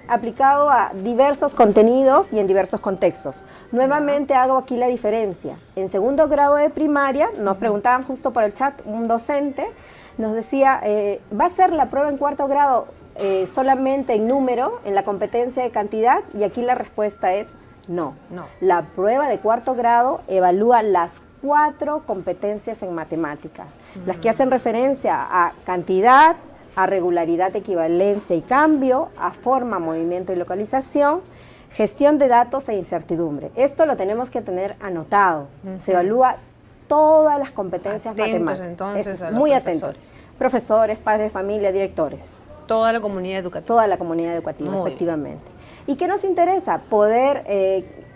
aplicado a diversos contenidos y en diversos contextos. Nuevamente hago aquí la diferencia. En segundo grado de primaria, nos preguntaban justo por el chat, un docente nos decía, ¿va a ser la prueba en cuarto grado solamente en número, en la competencia de cantidad? Y aquí la respuesta es no. La prueba de cuarto grado evalúa las 4 competencias en matemática, las que hacen referencia a cantidad, a regularidad, equivalencia y cambio, a forma, movimiento y localización, gestión de datos e incertidumbre. Esto lo tenemos que tener anotado. Se evalúa todas las competencias matemáticas. Entonces, a los muy profesores. atentos. Profesores, padres de familia, directores. Toda la comunidad educativa. Toda la comunidad educativa, Muy efectivamente. ¿Y qué nos interesa? Poder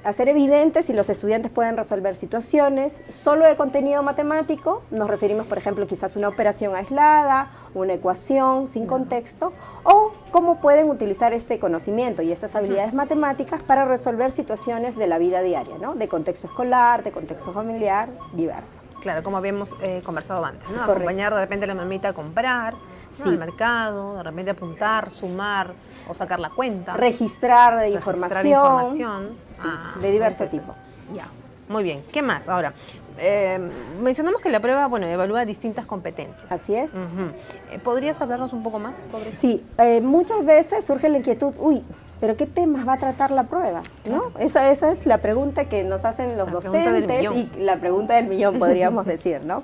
hacer evidente si los estudiantes pueden resolver situaciones solo de contenido matemático. Nos referimos, por ejemplo, quizás a una operación aislada, una ecuación sin contexto, o cómo pueden utilizar este conocimiento y estas habilidades matemáticas para resolver situaciones de la vida diaria, ¿no? De contexto escolar, de contexto familiar, diverso. Claro, como habíamos conversado antes, ¿no? Correcto. Acompañar de repente a la mamita a comprar, ¿no? Al mercado, de repente apuntar, sumar o sacar la cuenta. Registrar información. Sí, de diverso tipo. Ya, muy bien. ¿Qué más? Ahora, mencionamos que la prueba, bueno, evalúa distintas competencias. Así es. ¿Podrías hablarnos un poco más sobre eso? Sí, muchas veces surge la inquietud, ¿pero qué temas va a tratar la prueba? ¿No? Esa es la pregunta que nos hacen los docentes y la pregunta del millón, podríamos decir, ¿no?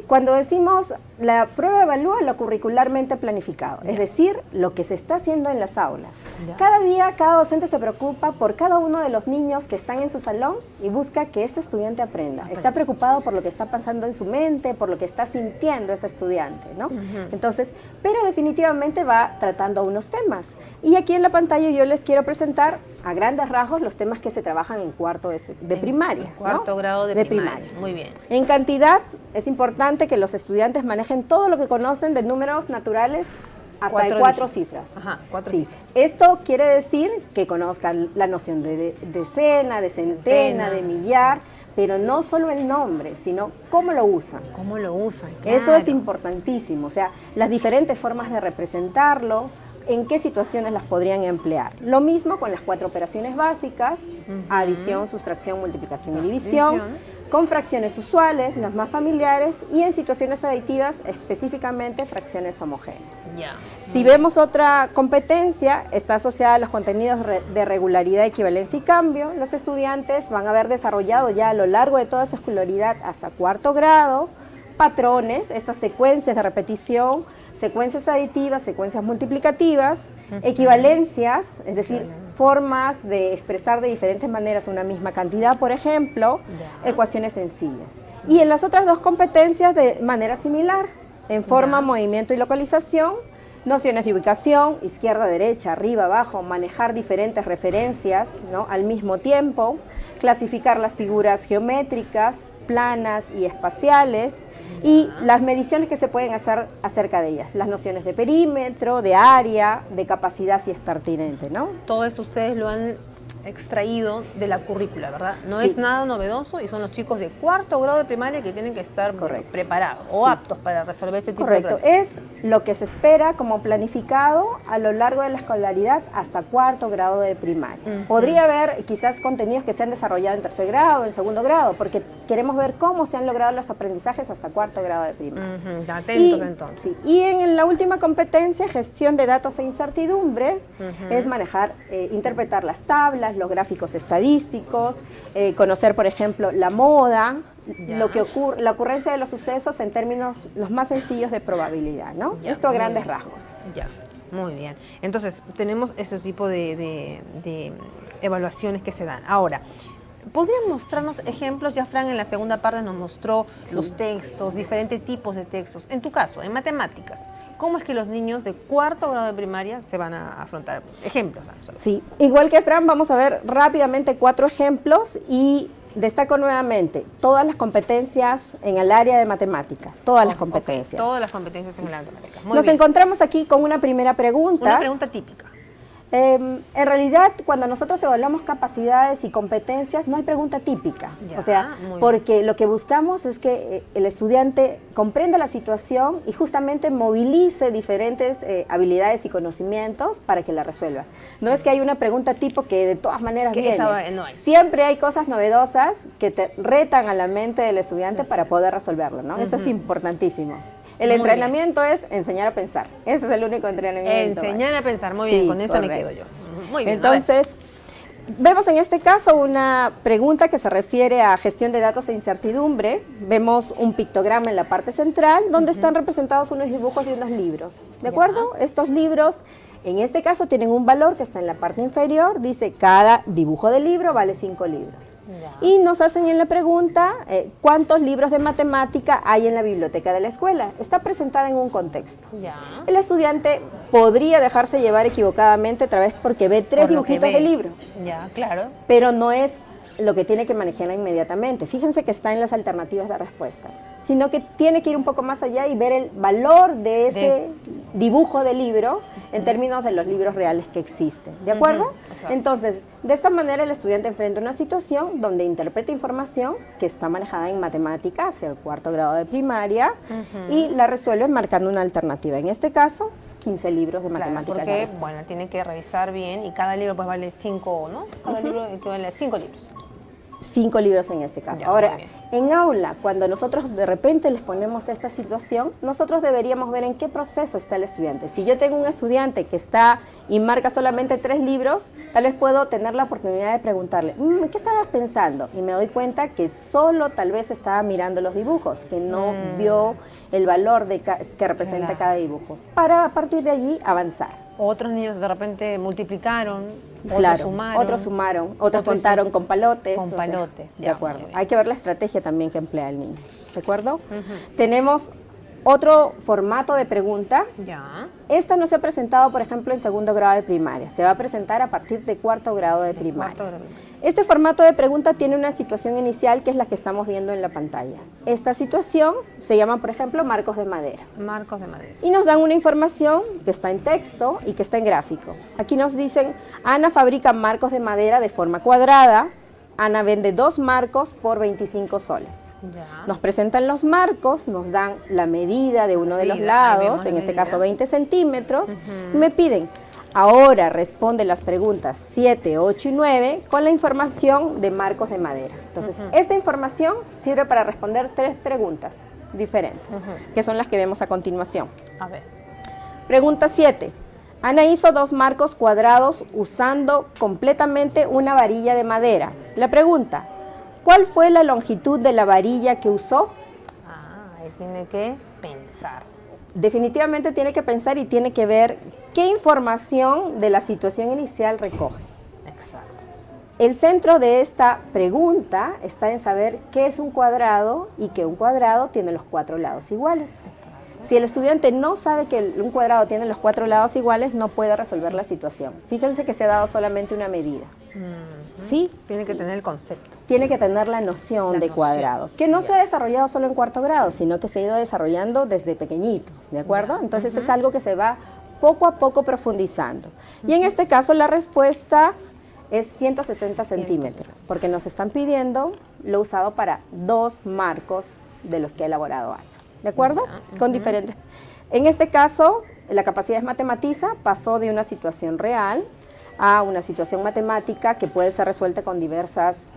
Cuando decimos la prueba evalúa lo curricularmente planificado, es decir, lo que se está haciendo en las aulas. Cada día, cada docente se preocupa por cada uno de los niños que están en su salón y busca que ese estudiante aprenda. Está preocupado por lo que está pasando en su mente, por lo que está sintiendo ese estudiante, ¿no? Entonces, pero definitivamente va tratando unos temas. Y aquí en la pantalla yo les quiero presentar a grandes rasgos los temas que se trabajan en cuarto de primaria. Cuarto grado de primaria. Muy bien. En cantidad, es importante que los estudiantes manejen todo lo que conocen de números naturales hasta de 4 cifras. Ajá, 4 sí. cifras. Esto quiere decir que conozcan la noción de decena, de centena, de millar, pero no solo el nombre, sino cómo lo usan. ¿Cómo lo usan? Eso Claro. es importantísimo, o sea, las diferentes formas de representarlo, en qué situaciones las podrían emplear. Lo mismo con las 4 operaciones básicas, adición, sustracción, multiplicación y división, con fracciones usuales, las más familiares, y en situaciones aditivas, específicamente fracciones homogéneas. Ya. Si vemos otra competencia, está asociada a los contenidos de regularidad, equivalencia y cambio. Los estudiantes van a haber desarrollado ya a lo largo de toda su escolaridad hasta 4º grado, patrones, estas secuencias de repetición, secuencias aditivas, secuencias multiplicativas, equivalencias, es decir, formas de expresar de diferentes maneras una misma cantidad, por ejemplo, ecuaciones sencillas. Y en las otras 2 competencias de manera similar, en forma, movimiento y localización, nociones de ubicación, izquierda, derecha, arriba, abajo, manejar diferentes referencias, ¿no?, al mismo tiempo, clasificar las figuras geométricas, planas y espaciales, y las mediciones que se pueden hacer acerca de ellas, las nociones de perímetro, de área, de capacidad si es pertinente, ¿no? Todo esto ustedes lo han extraído de la currícula, ¿verdad? No Sí. es nada novedoso y son los chicos de 4º grado de primaria que tienen que estar preparados o Sí. aptos para resolver este tipo Correcto, de problemas. es lo que se espera como planificado a lo largo de la escolaridad hasta 4º grado de primaria. Podría haber quizás contenidos que se han desarrollado en 3er grado, en 2º grado, porque queremos ver cómo se han logrado los aprendizajes hasta 4º grado de primaria. Atentos entonces. Sí, y en la última competencia, gestión de datos e incertidumbre, es manejar, interpretar las tablas, los gráficos estadísticos, conocer, por ejemplo, la moda, lo que ocurre, la ocurrencia de los sucesos en términos los más sencillos de probabilidad, ¿no? Esto a grandes rasgos. Ya, muy bien. Entonces, tenemos ese tipo de evaluaciones que se dan. Ahora, ¿podrían mostrarnos ejemplos? Ya Fran en la segunda parte nos mostró los textos, diferentes tipos de textos. En tu caso, en matemáticas, ¿cómo es que los niños de 4º grado de primaria se van a afrontar? Ejemplos. Sí, igual que Fran, vamos a ver rápidamente 4 ejemplos y destaco nuevamente todas las competencias en el área de matemática, todas las competencias. Todas las competencias en la matemática. Muy Nos bien. encontramos aquí con una primera pregunta. Una pregunta típica. En realidad, cuando nosotros evaluamos capacidades y competencias, no hay pregunta típica. Ya, O sea, muy porque lo que buscamos es que el estudiante comprenda la situación y justamente movilice diferentes habilidades y conocimientos para que la resuelva. No es que hay una pregunta tipo que de todas maneras Que viene. esa no hay. Siempre hay cosas novedosas que te retan a la mente del estudiante para poder resolverlo, ¿no? Eso es importantísimo. El Muy entrenamiento es enseñar a pensar. Ese es el único entrenamiento. Enseñar a pensar. Muy Sí, bien, con eso me correcto. quedo yo. Muy bien. a ver. Entonces, vemos en este caso una pregunta que se refiere a gestión de datos e incertidumbre. Vemos un pictograma en la parte central donde están representados unos dibujos de unos libros. ¿De acuerdo? Estos libros, en este caso, tienen un valor que está en la parte inferior. Dice, cada dibujo de libro vale 5 libros. Ya. Y nos hacen en la pregunta, ¿cuántos libros de matemática hay en la biblioteca de la escuela? Está presentada en un contexto. Ya. El estudiante podría dejarse llevar equivocadamente otra vez porque ve 3 Por lo que dibujitos ve. de libro, Ya, claro. pero no es lo que tiene que manejarla inmediatamente. Fíjense que está en las alternativas de respuestas, sino que tiene que ir un poco más allá y ver el valor de ese dibujo de libro en términos de los libros reales que existen. ¿De acuerdo? Exacto. Entonces, de esta manera el estudiante enfrenta una situación donde interpreta información que está manejada en matemáticas hacia el 4º grado de primaria y la resuelve marcando una alternativa. En este caso, 15 libros de Claro, matemáticas. porque, bueno, tiene que revisar bien y cada libro pues vale 5, ¿no? Cada libro equivale a 5 libros. 5 libros en este caso. Ya, Ahora, muy bien. en aula, cuando nosotros de repente les ponemos esta situación, nosotros deberíamos ver en qué proceso está el estudiante. Si yo tengo un estudiante que está y marca solamente 3 libros, tal vez puedo tener la oportunidad de preguntarle, ¿qué estabas pensando? Y me doy cuenta que solo tal vez estaba mirando los dibujos, que no vio el valor que representa Claro. cada dibujo, para a partir de allí avanzar. Otros niños de repente multiplicaron, Claro, otros sumaron. otros contaron con palotes. Con palotes, De ya, acuerdo. muy bien. Hay que ver la estrategia también que emplea el niño. ¿De acuerdo? Tenemos otro formato de pregunta. Ya. Esta no se ha presentado, por ejemplo, en segundo grado de primaria. Se va a presentar a partir de cuarto grado de primaria. Cuarto grado. Este formato de pregunta tiene una situación inicial que es la que estamos viendo en la pantalla. Esta situación se llama, por ejemplo, marcos de madera. Marcos de madera. Y nos dan una información que está en texto y que está en gráfico. Aquí nos dicen, Ana fabrica marcos de madera de forma cuadrada. Ana vende 2 marcos por 25 soles. Ya. Nos presentan los marcos, nos dan la medida de uno de los Medida, ahí vemos lados, la en este medida. caso 20 centímetros. Y me piden, ahora responde las preguntas 7, 8 y 9 con la información de marcos de madera. Entonces, esta información sirve para responder 3 preguntas diferentes, que son las que vemos a continuación. A ver. Pregunta 7. Ana hizo 2 marcos cuadrados usando completamente una varilla de madera. La pregunta, ¿cuál fue la longitud de la varilla que usó? Ahí tiene que pensar. Definitivamente tiene que pensar y tiene que ver qué información de la situación inicial recoge. Exacto. El centro de esta pregunta está en saber qué es un cuadrado y que un cuadrado tiene los 4 lados iguales. Si el estudiante no sabe que un cuadrado tiene los 4 lados iguales, no puede resolver la situación. Fíjense que se ha dado solamente una medida. ¿Sí? Tiene que tener el concepto. Tiene que tener la noción La de noción. cuadrado, que no se ha desarrollado solo en cuarto grado, sino que se ha ido desarrollando desde pequeñito, ¿de acuerdo? Entonces es algo que se va poco a poco profundizando. Y en este caso la respuesta es 160 centímetros, porque nos están pidiendo lo usado para 2 marcos de los que ha elaborado Ana, ¿de acuerdo? Con diferentes. En este caso, la capacidad es matematiza, pasó de una situación real a una situación matemática que puede ser resuelta con diversas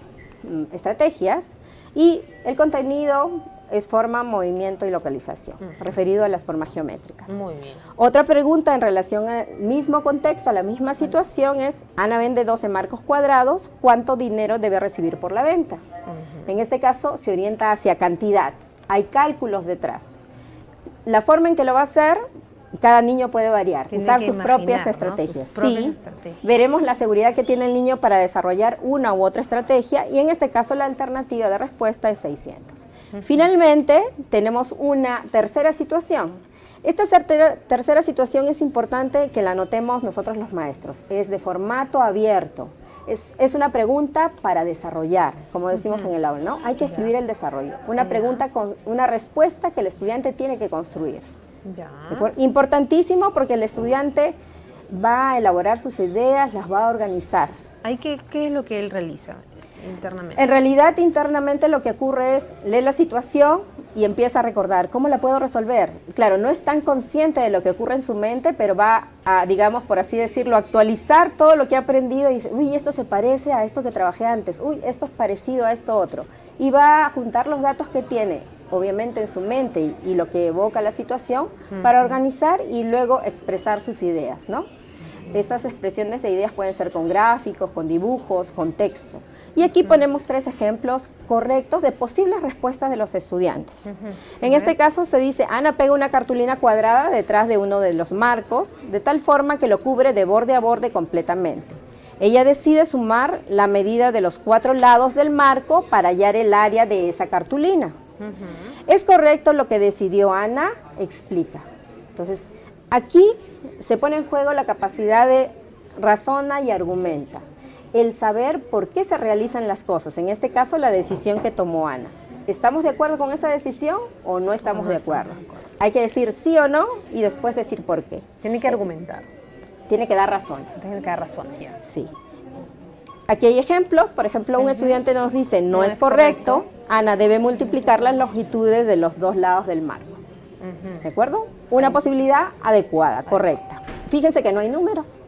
estrategias, y el contenido es forma, movimiento y localización, referido a las formas geométricas. Muy bien. Otra pregunta en relación al mismo contexto, a la misma situación es, Ana vende 12 marcos cuadrados, ¿cuánto dinero debe recibir por la venta? En este caso se orienta hacia cantidad, hay cálculos detrás. La forma en que lo va a hacer, cada niño puede variar, Tiene usar que sus imaginar, propias ¿no? estrategias. Sus propias Sí, estrategias. veremos la seguridad que tiene el niño para desarrollar una u otra estrategia, y en este caso la alternativa de respuesta es 600. Finalmente, tenemos una tercera situación. Esta tercera situación es importante que la anotemos nosotros los maestros. Es de formato abierto. Es una pregunta para desarrollar, como decimos en el aula, ¿no? Hay que escribir el desarrollo. Una pregunta con una respuesta que el estudiante tiene que construir. Ya. ¿De acuerdo? Importantísimo, porque el estudiante va a elaborar sus ideas, las va a organizar. ¿Qué es lo que él realiza internamente? En realidad, internamente lo que ocurre es, lee la situación y empieza a recordar, ¿cómo la puedo resolver? Claro, no es tan consciente de lo que ocurre en su mente, pero va a, digamos, por así decirlo, actualizar todo lo que ha aprendido y dice, uy, esto se parece a esto que trabajé antes, uy, esto es parecido a esto otro. Y va a juntar los datos que tiene, obviamente en su mente y lo que evoca la situación, para organizar y luego expresar sus ideas, ¿no? Esas expresiones de ideas pueden ser con gráficos, con dibujos, con texto. Y aquí ponemos 3 ejemplos correctos de posibles respuestas de los estudiantes. En este caso se dice, Ana pega una cartulina cuadrada detrás de uno de los marcos, de tal forma que lo cubre de borde a borde completamente. Ella decide sumar la medida de los 4 lados del marco para hallar el área de esa cartulina. ¿Es correcto lo que decidió Ana? Explica. Entonces, aquí se pone en juego la capacidad de razona y argumenta. El saber por qué se realizan las cosas. En este caso, la decisión que tomó Ana. ¿Estamos de acuerdo con esa decisión o no estamos de acuerdo? Hay que decir sí o no y después decir por qué. Tiene que argumentar. Tiene que dar razones. Tiene que dar razones, ya. Sí. Aquí hay ejemplos. Por ejemplo, un estudiante nos dice, no es correcto. Ana debe multiplicar las longitudes de los 2 lados del marco. ¿De acuerdo? Una posibilidad adecuada, correcta. Fíjense que no hay números.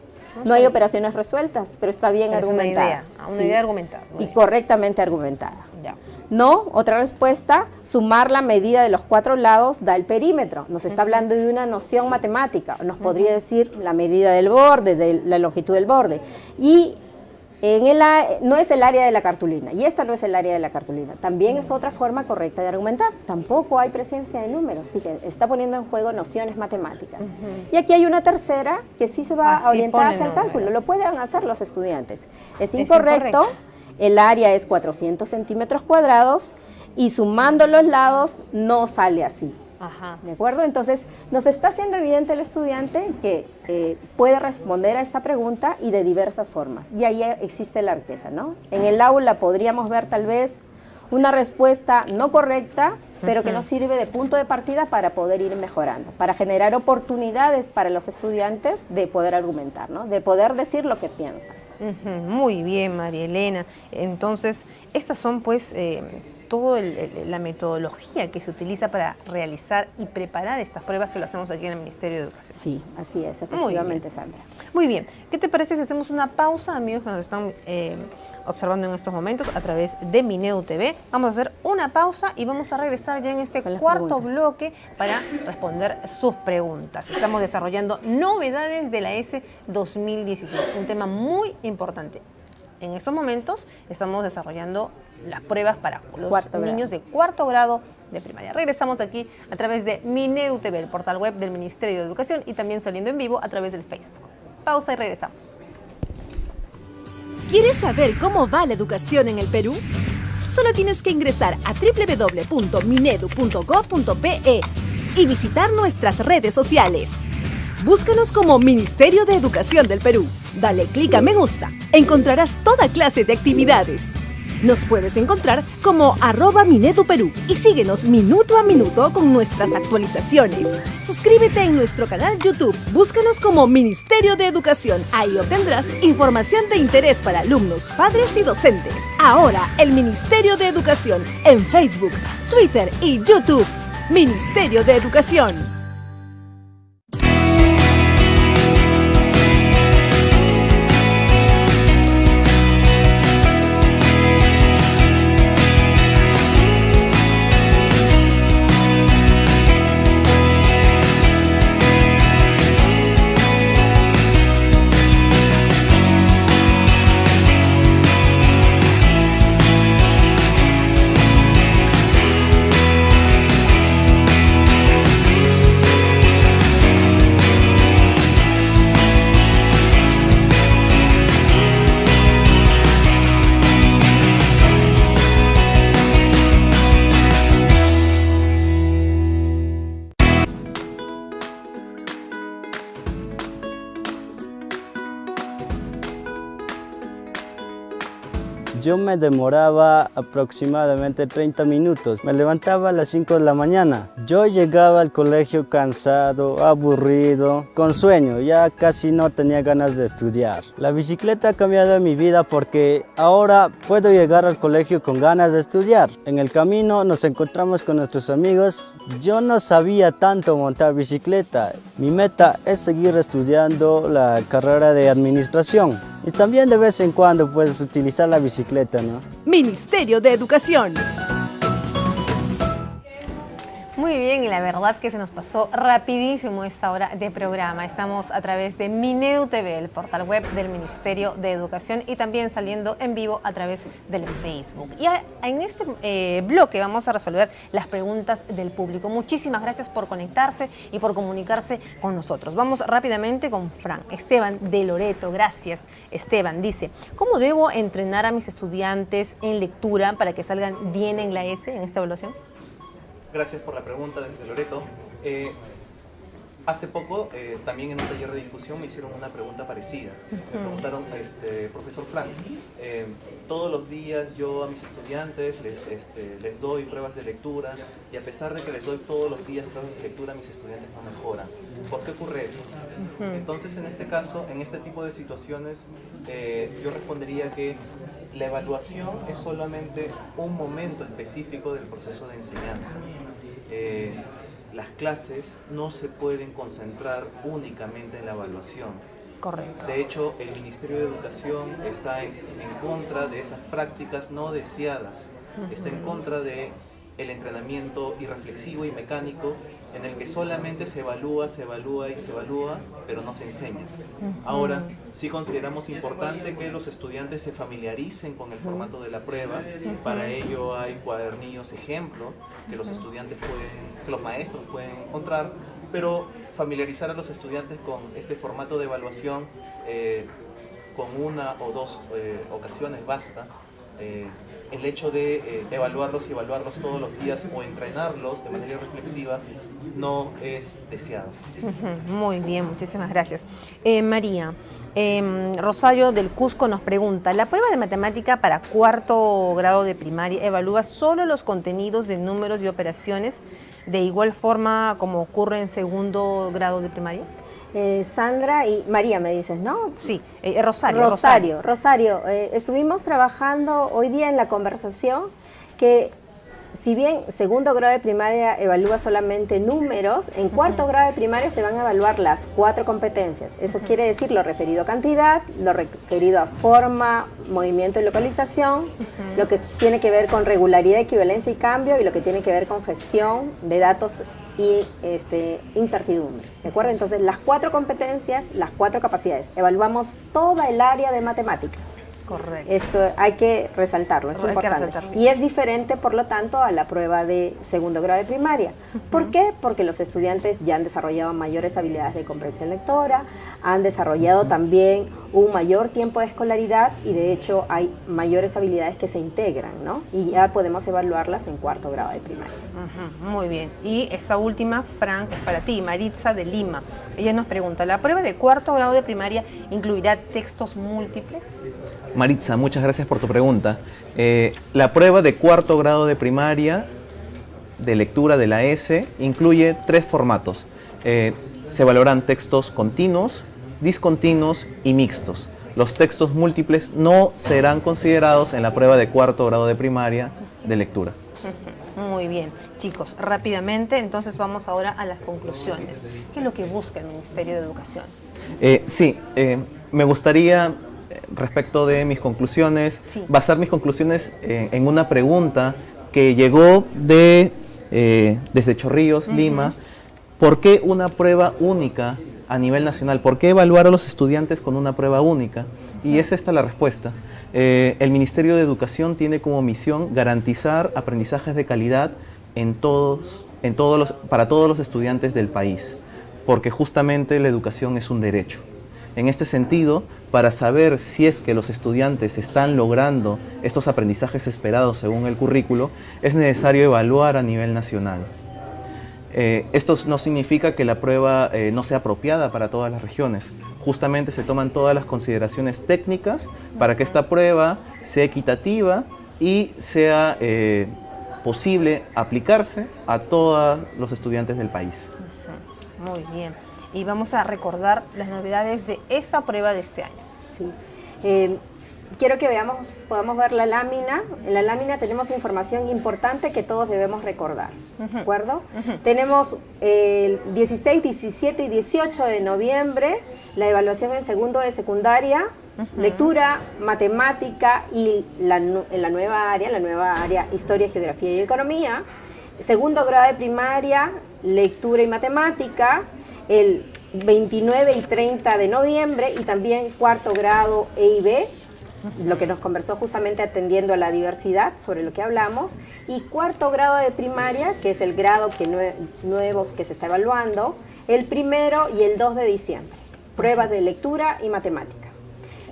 No hay operaciones resueltas, pero está bien argumentada. Una idea argumentada. Y correctamente argumentada. Ya. No, otra respuesta, sumar la medida de los 4 lados da el perímetro. Nos está hablando de una noción matemática. Nos podría decir la medida del borde, de la longitud del borde. Y no es el área de la cartulina, y esta no es el área de la cartulina. También es otra forma correcta de argumentar. Tampoco hay presencia de números, fíjense, está poniendo en juego nociones matemáticas. Y aquí hay una tercera que sí se va a orientar hacia el cálculo, lo pueden hacer los estudiantes. Es incorrecto, el área es 400 centímetros cuadrados y sumando los lados no sale así. Ajá. ¿De acuerdo? Entonces, nos está haciendo evidente el estudiante que puede responder a esta pregunta y de diversas formas. Y ahí existe la riqueza, ¿no? En el aula podríamos ver tal vez una respuesta no correcta, pero que nos sirve de punto de partida para poder ir mejorando, para generar oportunidades para los estudiantes de poder argumentar, ¿no? De poder decir lo que piensan. Muy bien, María Elena. Entonces, estas son pues toda la metodología que se utiliza para realizar y preparar estas pruebas que lo hacemos aquí en el Ministerio de Educación. Sí, así es, efectivamente, Sandra. Muy bien. ¿Qué te parece si hacemos una pausa, amigos que nos están observando en estos momentos a través de Minedu TV? Vamos a hacer una pausa y vamos a regresar ya en este cuarto bloque para responder sus preguntas. Estamos desarrollando novedades de la ESE 2016, un tema muy importante. En estos momentos estamos desarrollando las pruebas para los niños de cuarto grado de primaria. Regresamos aquí a través de Minedu TV, el portal web del Ministerio de Educación, y también saliendo en vivo a través del Facebook. Pausa y regresamos. ¿Quieres saber cómo va la educación en el Perú? Solo tienes que ingresar a www.minedu.go.pe y visitar nuestras redes sociales. Búscanos como Ministerio de Educación del Perú. Dale clic a me gusta. Encontrarás toda clase de actividades. Nos puedes encontrar como @MineduPerú y síguenos minuto a minuto con nuestras actualizaciones. Suscríbete en nuestro canal YouTube. Búscanos como Ministerio de Educación. Ahí obtendrás información de interés para alumnos, padres y docentes. Ahora, el Ministerio de Educación en Facebook, Twitter y YouTube. Ministerio de Educación. Yo me demoraba aproximadamente 30 minutos. Me levantaba a las 5 de la mañana. Yo llegaba al colegio cansado, aburrido, con sueño. Ya casi no tenía ganas de estudiar. La bicicleta ha cambiado en mi vida porque ahora puedo llegar al colegio con ganas de estudiar. En el camino nos encontramos con nuestros amigos. Yo no sabía tanto montar bicicleta. Mi meta es seguir estudiando la carrera de administración. Y también de vez en cuando puedes utilizar la bicicleta, ¿no? Ministerio de Educación. Muy bien, y la verdad que se nos pasó rapidísimo esta hora de programa. Estamos a través de Minedu TV, el portal web del Ministerio de Educación, y también saliendo en vivo a través del Facebook. Y en este bloque vamos a resolver las preguntas del público. Muchísimas gracias por conectarse y por comunicarse con nosotros. Vamos rápidamente con Fran. Esteban de Loreto, gracias. Esteban dice, ¿cómo debo entrenar a mis estudiantes en lectura para que salgan bien en la ESE, en esta evaluación? Gracias por la pregunta desde Loreto. Hace poco, también en un taller de difusión me hicieron una pregunta parecida. Me preguntaron, profesor Frank, todos los días yo a mis estudiantes les doy pruebas de lectura y a pesar de que les doy todos los días pruebas de lectura, mis estudiantes no mejoran. ¿Por qué ocurre eso? Entonces, en este caso, en este tipo de situaciones, yo respondería que la evaluación es solamente un momento específico del proceso de enseñanza. Las clases no se pueden concentrar únicamente en la evaluación. Correcto. De hecho, el Ministerio de Educación está en contra de esas prácticas no deseadas. Está en contra de el entrenamiento irreflexivo y mecánico en el que solamente se evalúa, pero no se enseña. Ahora, sí consideramos importante que los estudiantes se familiaricen con el formato de la prueba. Para ello hay cuadernillos ejemplo que los estudiantes que los maestros pueden encontrar, pero familiarizar a los estudiantes con este formato de evaluación con una o dos ocasiones basta. El hecho de evaluarlos todos los días o entrenarlos de manera reflexiva no es deseado. Muy bien, muchísimas gracias. María, Rosario del Cusco nos pregunta, ¿la prueba de matemática para cuarto grado de primaria evalúa solo los contenidos de números y operaciones de igual forma como ocurre en segundo grado de primaria? Sandra y María me dices, ¿no? Sí, Rosario. Rosario, estuvimos trabajando hoy día en la conversación que si bien segundo grado de primaria evalúa solamente números, en cuarto grado de primaria se van a evaluar las 4 competencias. Eso quiere decir lo referido a cantidad, lo referido a forma, movimiento y localización, lo que tiene que ver con regularidad, equivalencia y cambio, y lo que tiene que ver con gestión de datos y incertidumbre, ¿de acuerdo? Entonces, las 4 competencias, las 4 capacidades. Evaluamos toda el área de matemática. Correcto. Esto hay que resaltarlo, es importante. Y es diferente, por lo tanto, a la prueba de segundo grado de primaria. ¿Por qué? Porque los estudiantes ya han desarrollado mayores habilidades de comprensión lectora, han desarrollado también un mayor tiempo de escolaridad y, de hecho, hay mayores habilidades que se integran, ¿no? Y ya podemos evaluarlas en cuarto grado de primaria. Muy bien. Y esta última, Frank, para ti, Maritza de Lima. Ella nos pregunta, ¿la prueba de cuarto grado de primaria incluirá textos múltiples? Maritza, muchas gracias por tu pregunta. La prueba de cuarto grado de primaria de lectura de la ESE incluye 3 formatos. Se valorarán textos continuos, discontinuos y mixtos. Los textos múltiples no serán considerados en la prueba de cuarto grado de primaria de lectura. Muy bien. Chicos, rápidamente, entonces vamos ahora a las conclusiones. ¿Qué es lo que busca el Ministerio de Educación? Me gustaría, respecto de mis conclusiones, basar mis conclusiones en una pregunta que llegó desde Chorrillos, Lima. ¿Por qué una prueba única a nivel nacional? ¿Por qué evaluar a los estudiantes con una prueba única? Y es esta la respuesta. El Ministerio de Educación tiene como misión garantizar aprendizajes de calidad para todos los estudiantes del país, porque justamente la educación es un derecho. En este sentido, para saber si es que los estudiantes están logrando estos aprendizajes esperados según el currículo, es necesario evaluar a nivel nacional. Esto no significa que la prueba no sea apropiada para todas las regiones. Justamente se toman todas las consideraciones técnicas para que esta prueba sea equitativa y sea posible aplicarse a todos los estudiantes del país. Muy bien. Y vamos a recordar las novedades de esta prueba de este año. Sí. Quiero que podamos ver la lámina. En la lámina tenemos información importante que todos debemos recordar, ¿de acuerdo? Tenemos el 16, 17 y 18 de noviembre la evaluación en segundo de secundaria, lectura, matemática y la nueva área Historia, Geografía y Economía. Segundo grado de primaria, lectura y matemática, el 29 y 30 de noviembre, y también cuarto grado EIB, lo que nos conversó justamente atendiendo a la diversidad, sobre lo que hablamos, y cuarto grado de primaria, que es el grado nuevo que se está evaluando, el 1 y el 2 de diciembre, pruebas de lectura y matemática.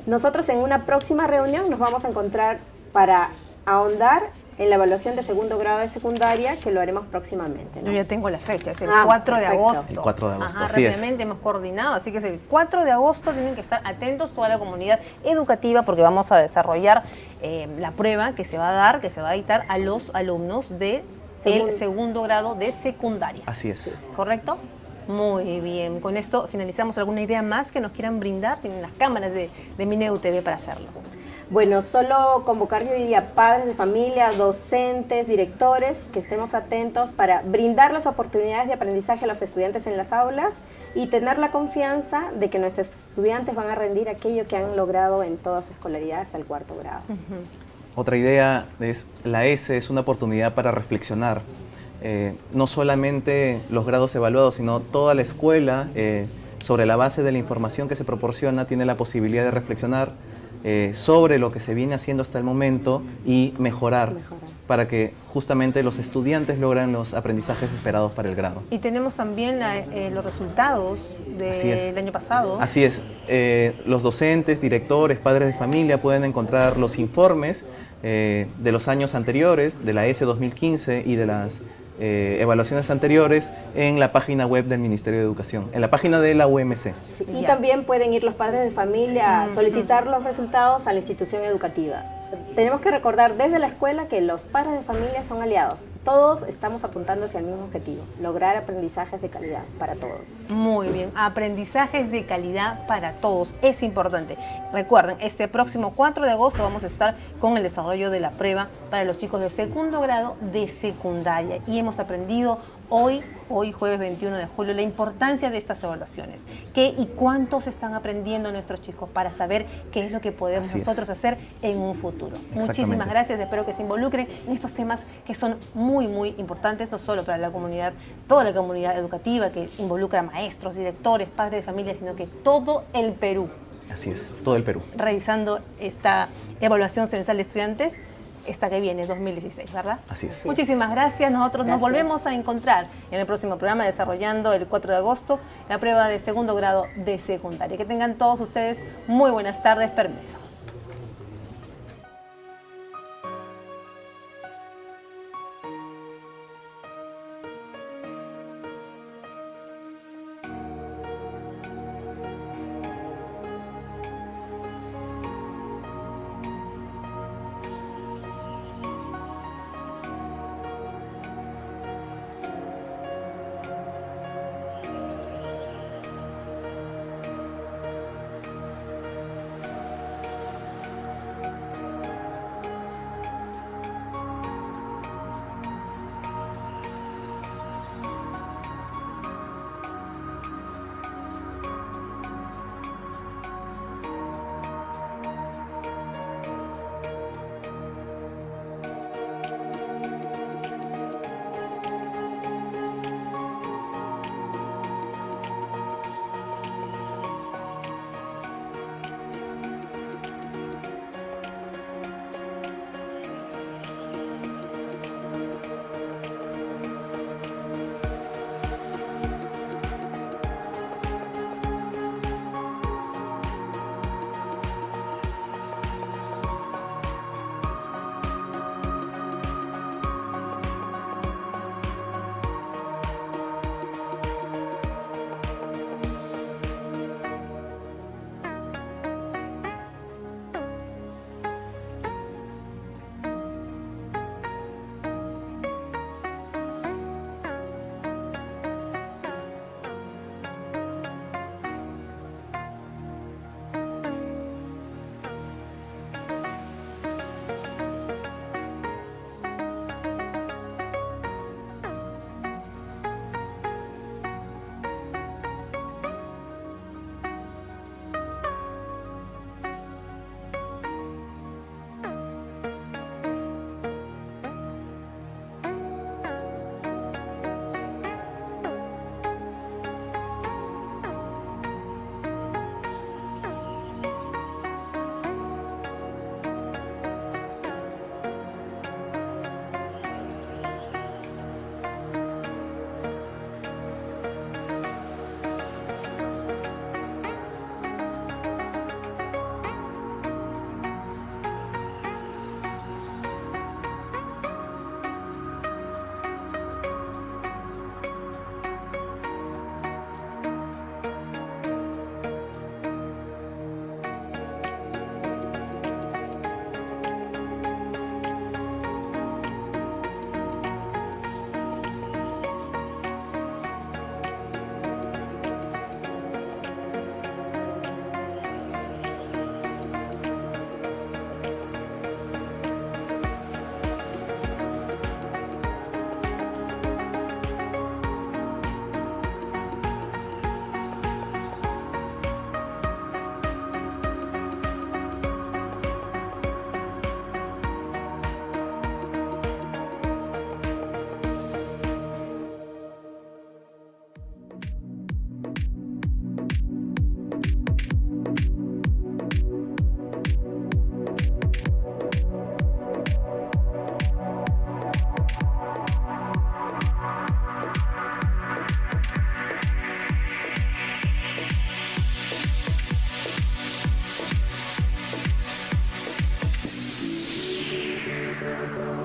Nosotros en una próxima reunión nos vamos a encontrar para ahondar en la evaluación de segundo grado de secundaria, que lo haremos próximamente, ¿no? Yo ya tengo la fecha, es el 4 de agosto. El 4 de agosto, así rápidamente hemos coordinado, así que es el 4 de agosto, tienen que estar atentos toda la comunidad educativa, porque vamos a desarrollar la prueba que se va a dar, que se va a dictar a los alumnos del segundo grado de secundaria. Así es. ¿Correcto? Muy bien. Con esto finalizamos. ¿Alguna idea más que nos quieran brindar? Tienen las cámaras de Mineu TV para hacerlo. Bueno, solo convocar, yo diría, padres de familia, docentes, directores, que estemos atentos para brindar las oportunidades de aprendizaje a los estudiantes en las aulas y tener la confianza de que nuestros estudiantes van a rendir aquello que han logrado en toda su escolaridad hasta el 4º grado. Otra idea es, la S es una oportunidad para reflexionar. No solamente los grados evaluados, sino toda la escuela, sobre la base de la información que se proporciona, tiene la posibilidad de reflexionar sobre lo que se viene haciendo hasta el momento y mejorar para que justamente los estudiantes logren los aprendizajes esperados para el grado. Y tenemos también los resultados del año pasado. Así es. Los docentes, directores, padres de familia pueden encontrar los informes de los años anteriores, de la ESE 2015 y de las evaluaciones anteriores en la página web del Ministerio de Educación, en la página de la UMC. Sí, y también pueden ir los padres de familia a solicitar los resultados a la institución educativa. Tenemos que recordar desde la escuela que los padres de familia son aliados. Todos estamos apuntando hacia el mismo objetivo, lograr aprendizajes de calidad para todos. Muy bien, aprendizajes de calidad para todos, es importante. Recuerden, este próximo 4 de agosto vamos a estar con el desarrollo de la prueba para los chicos de 2º grado de secundaria y hemos aprendido hoy jueves 21 de julio, la importancia de estas evaluaciones. ¿Qué y cuántos están aprendiendo nuestros chicos para saber qué es lo que podemos nosotros hacer en un futuro? Muchísimas gracias, espero que se involucren en estos temas que son muy, muy importantes, no solo para la comunidad, toda la comunidad educativa que involucra a maestros, directores, padres de familia, sino que todo el Perú. Así es, todo el Perú. Revisando esta evaluación censal de estudiantes, esta que viene, 2016, ¿verdad? Así es. Muchísimas gracias. Nosotros nos volvemos a encontrar en el próximo programa desarrollando el 4 de agosto la prueba de 2º grado de secundaria. Que tengan todos ustedes muy buenas tardes. Permiso.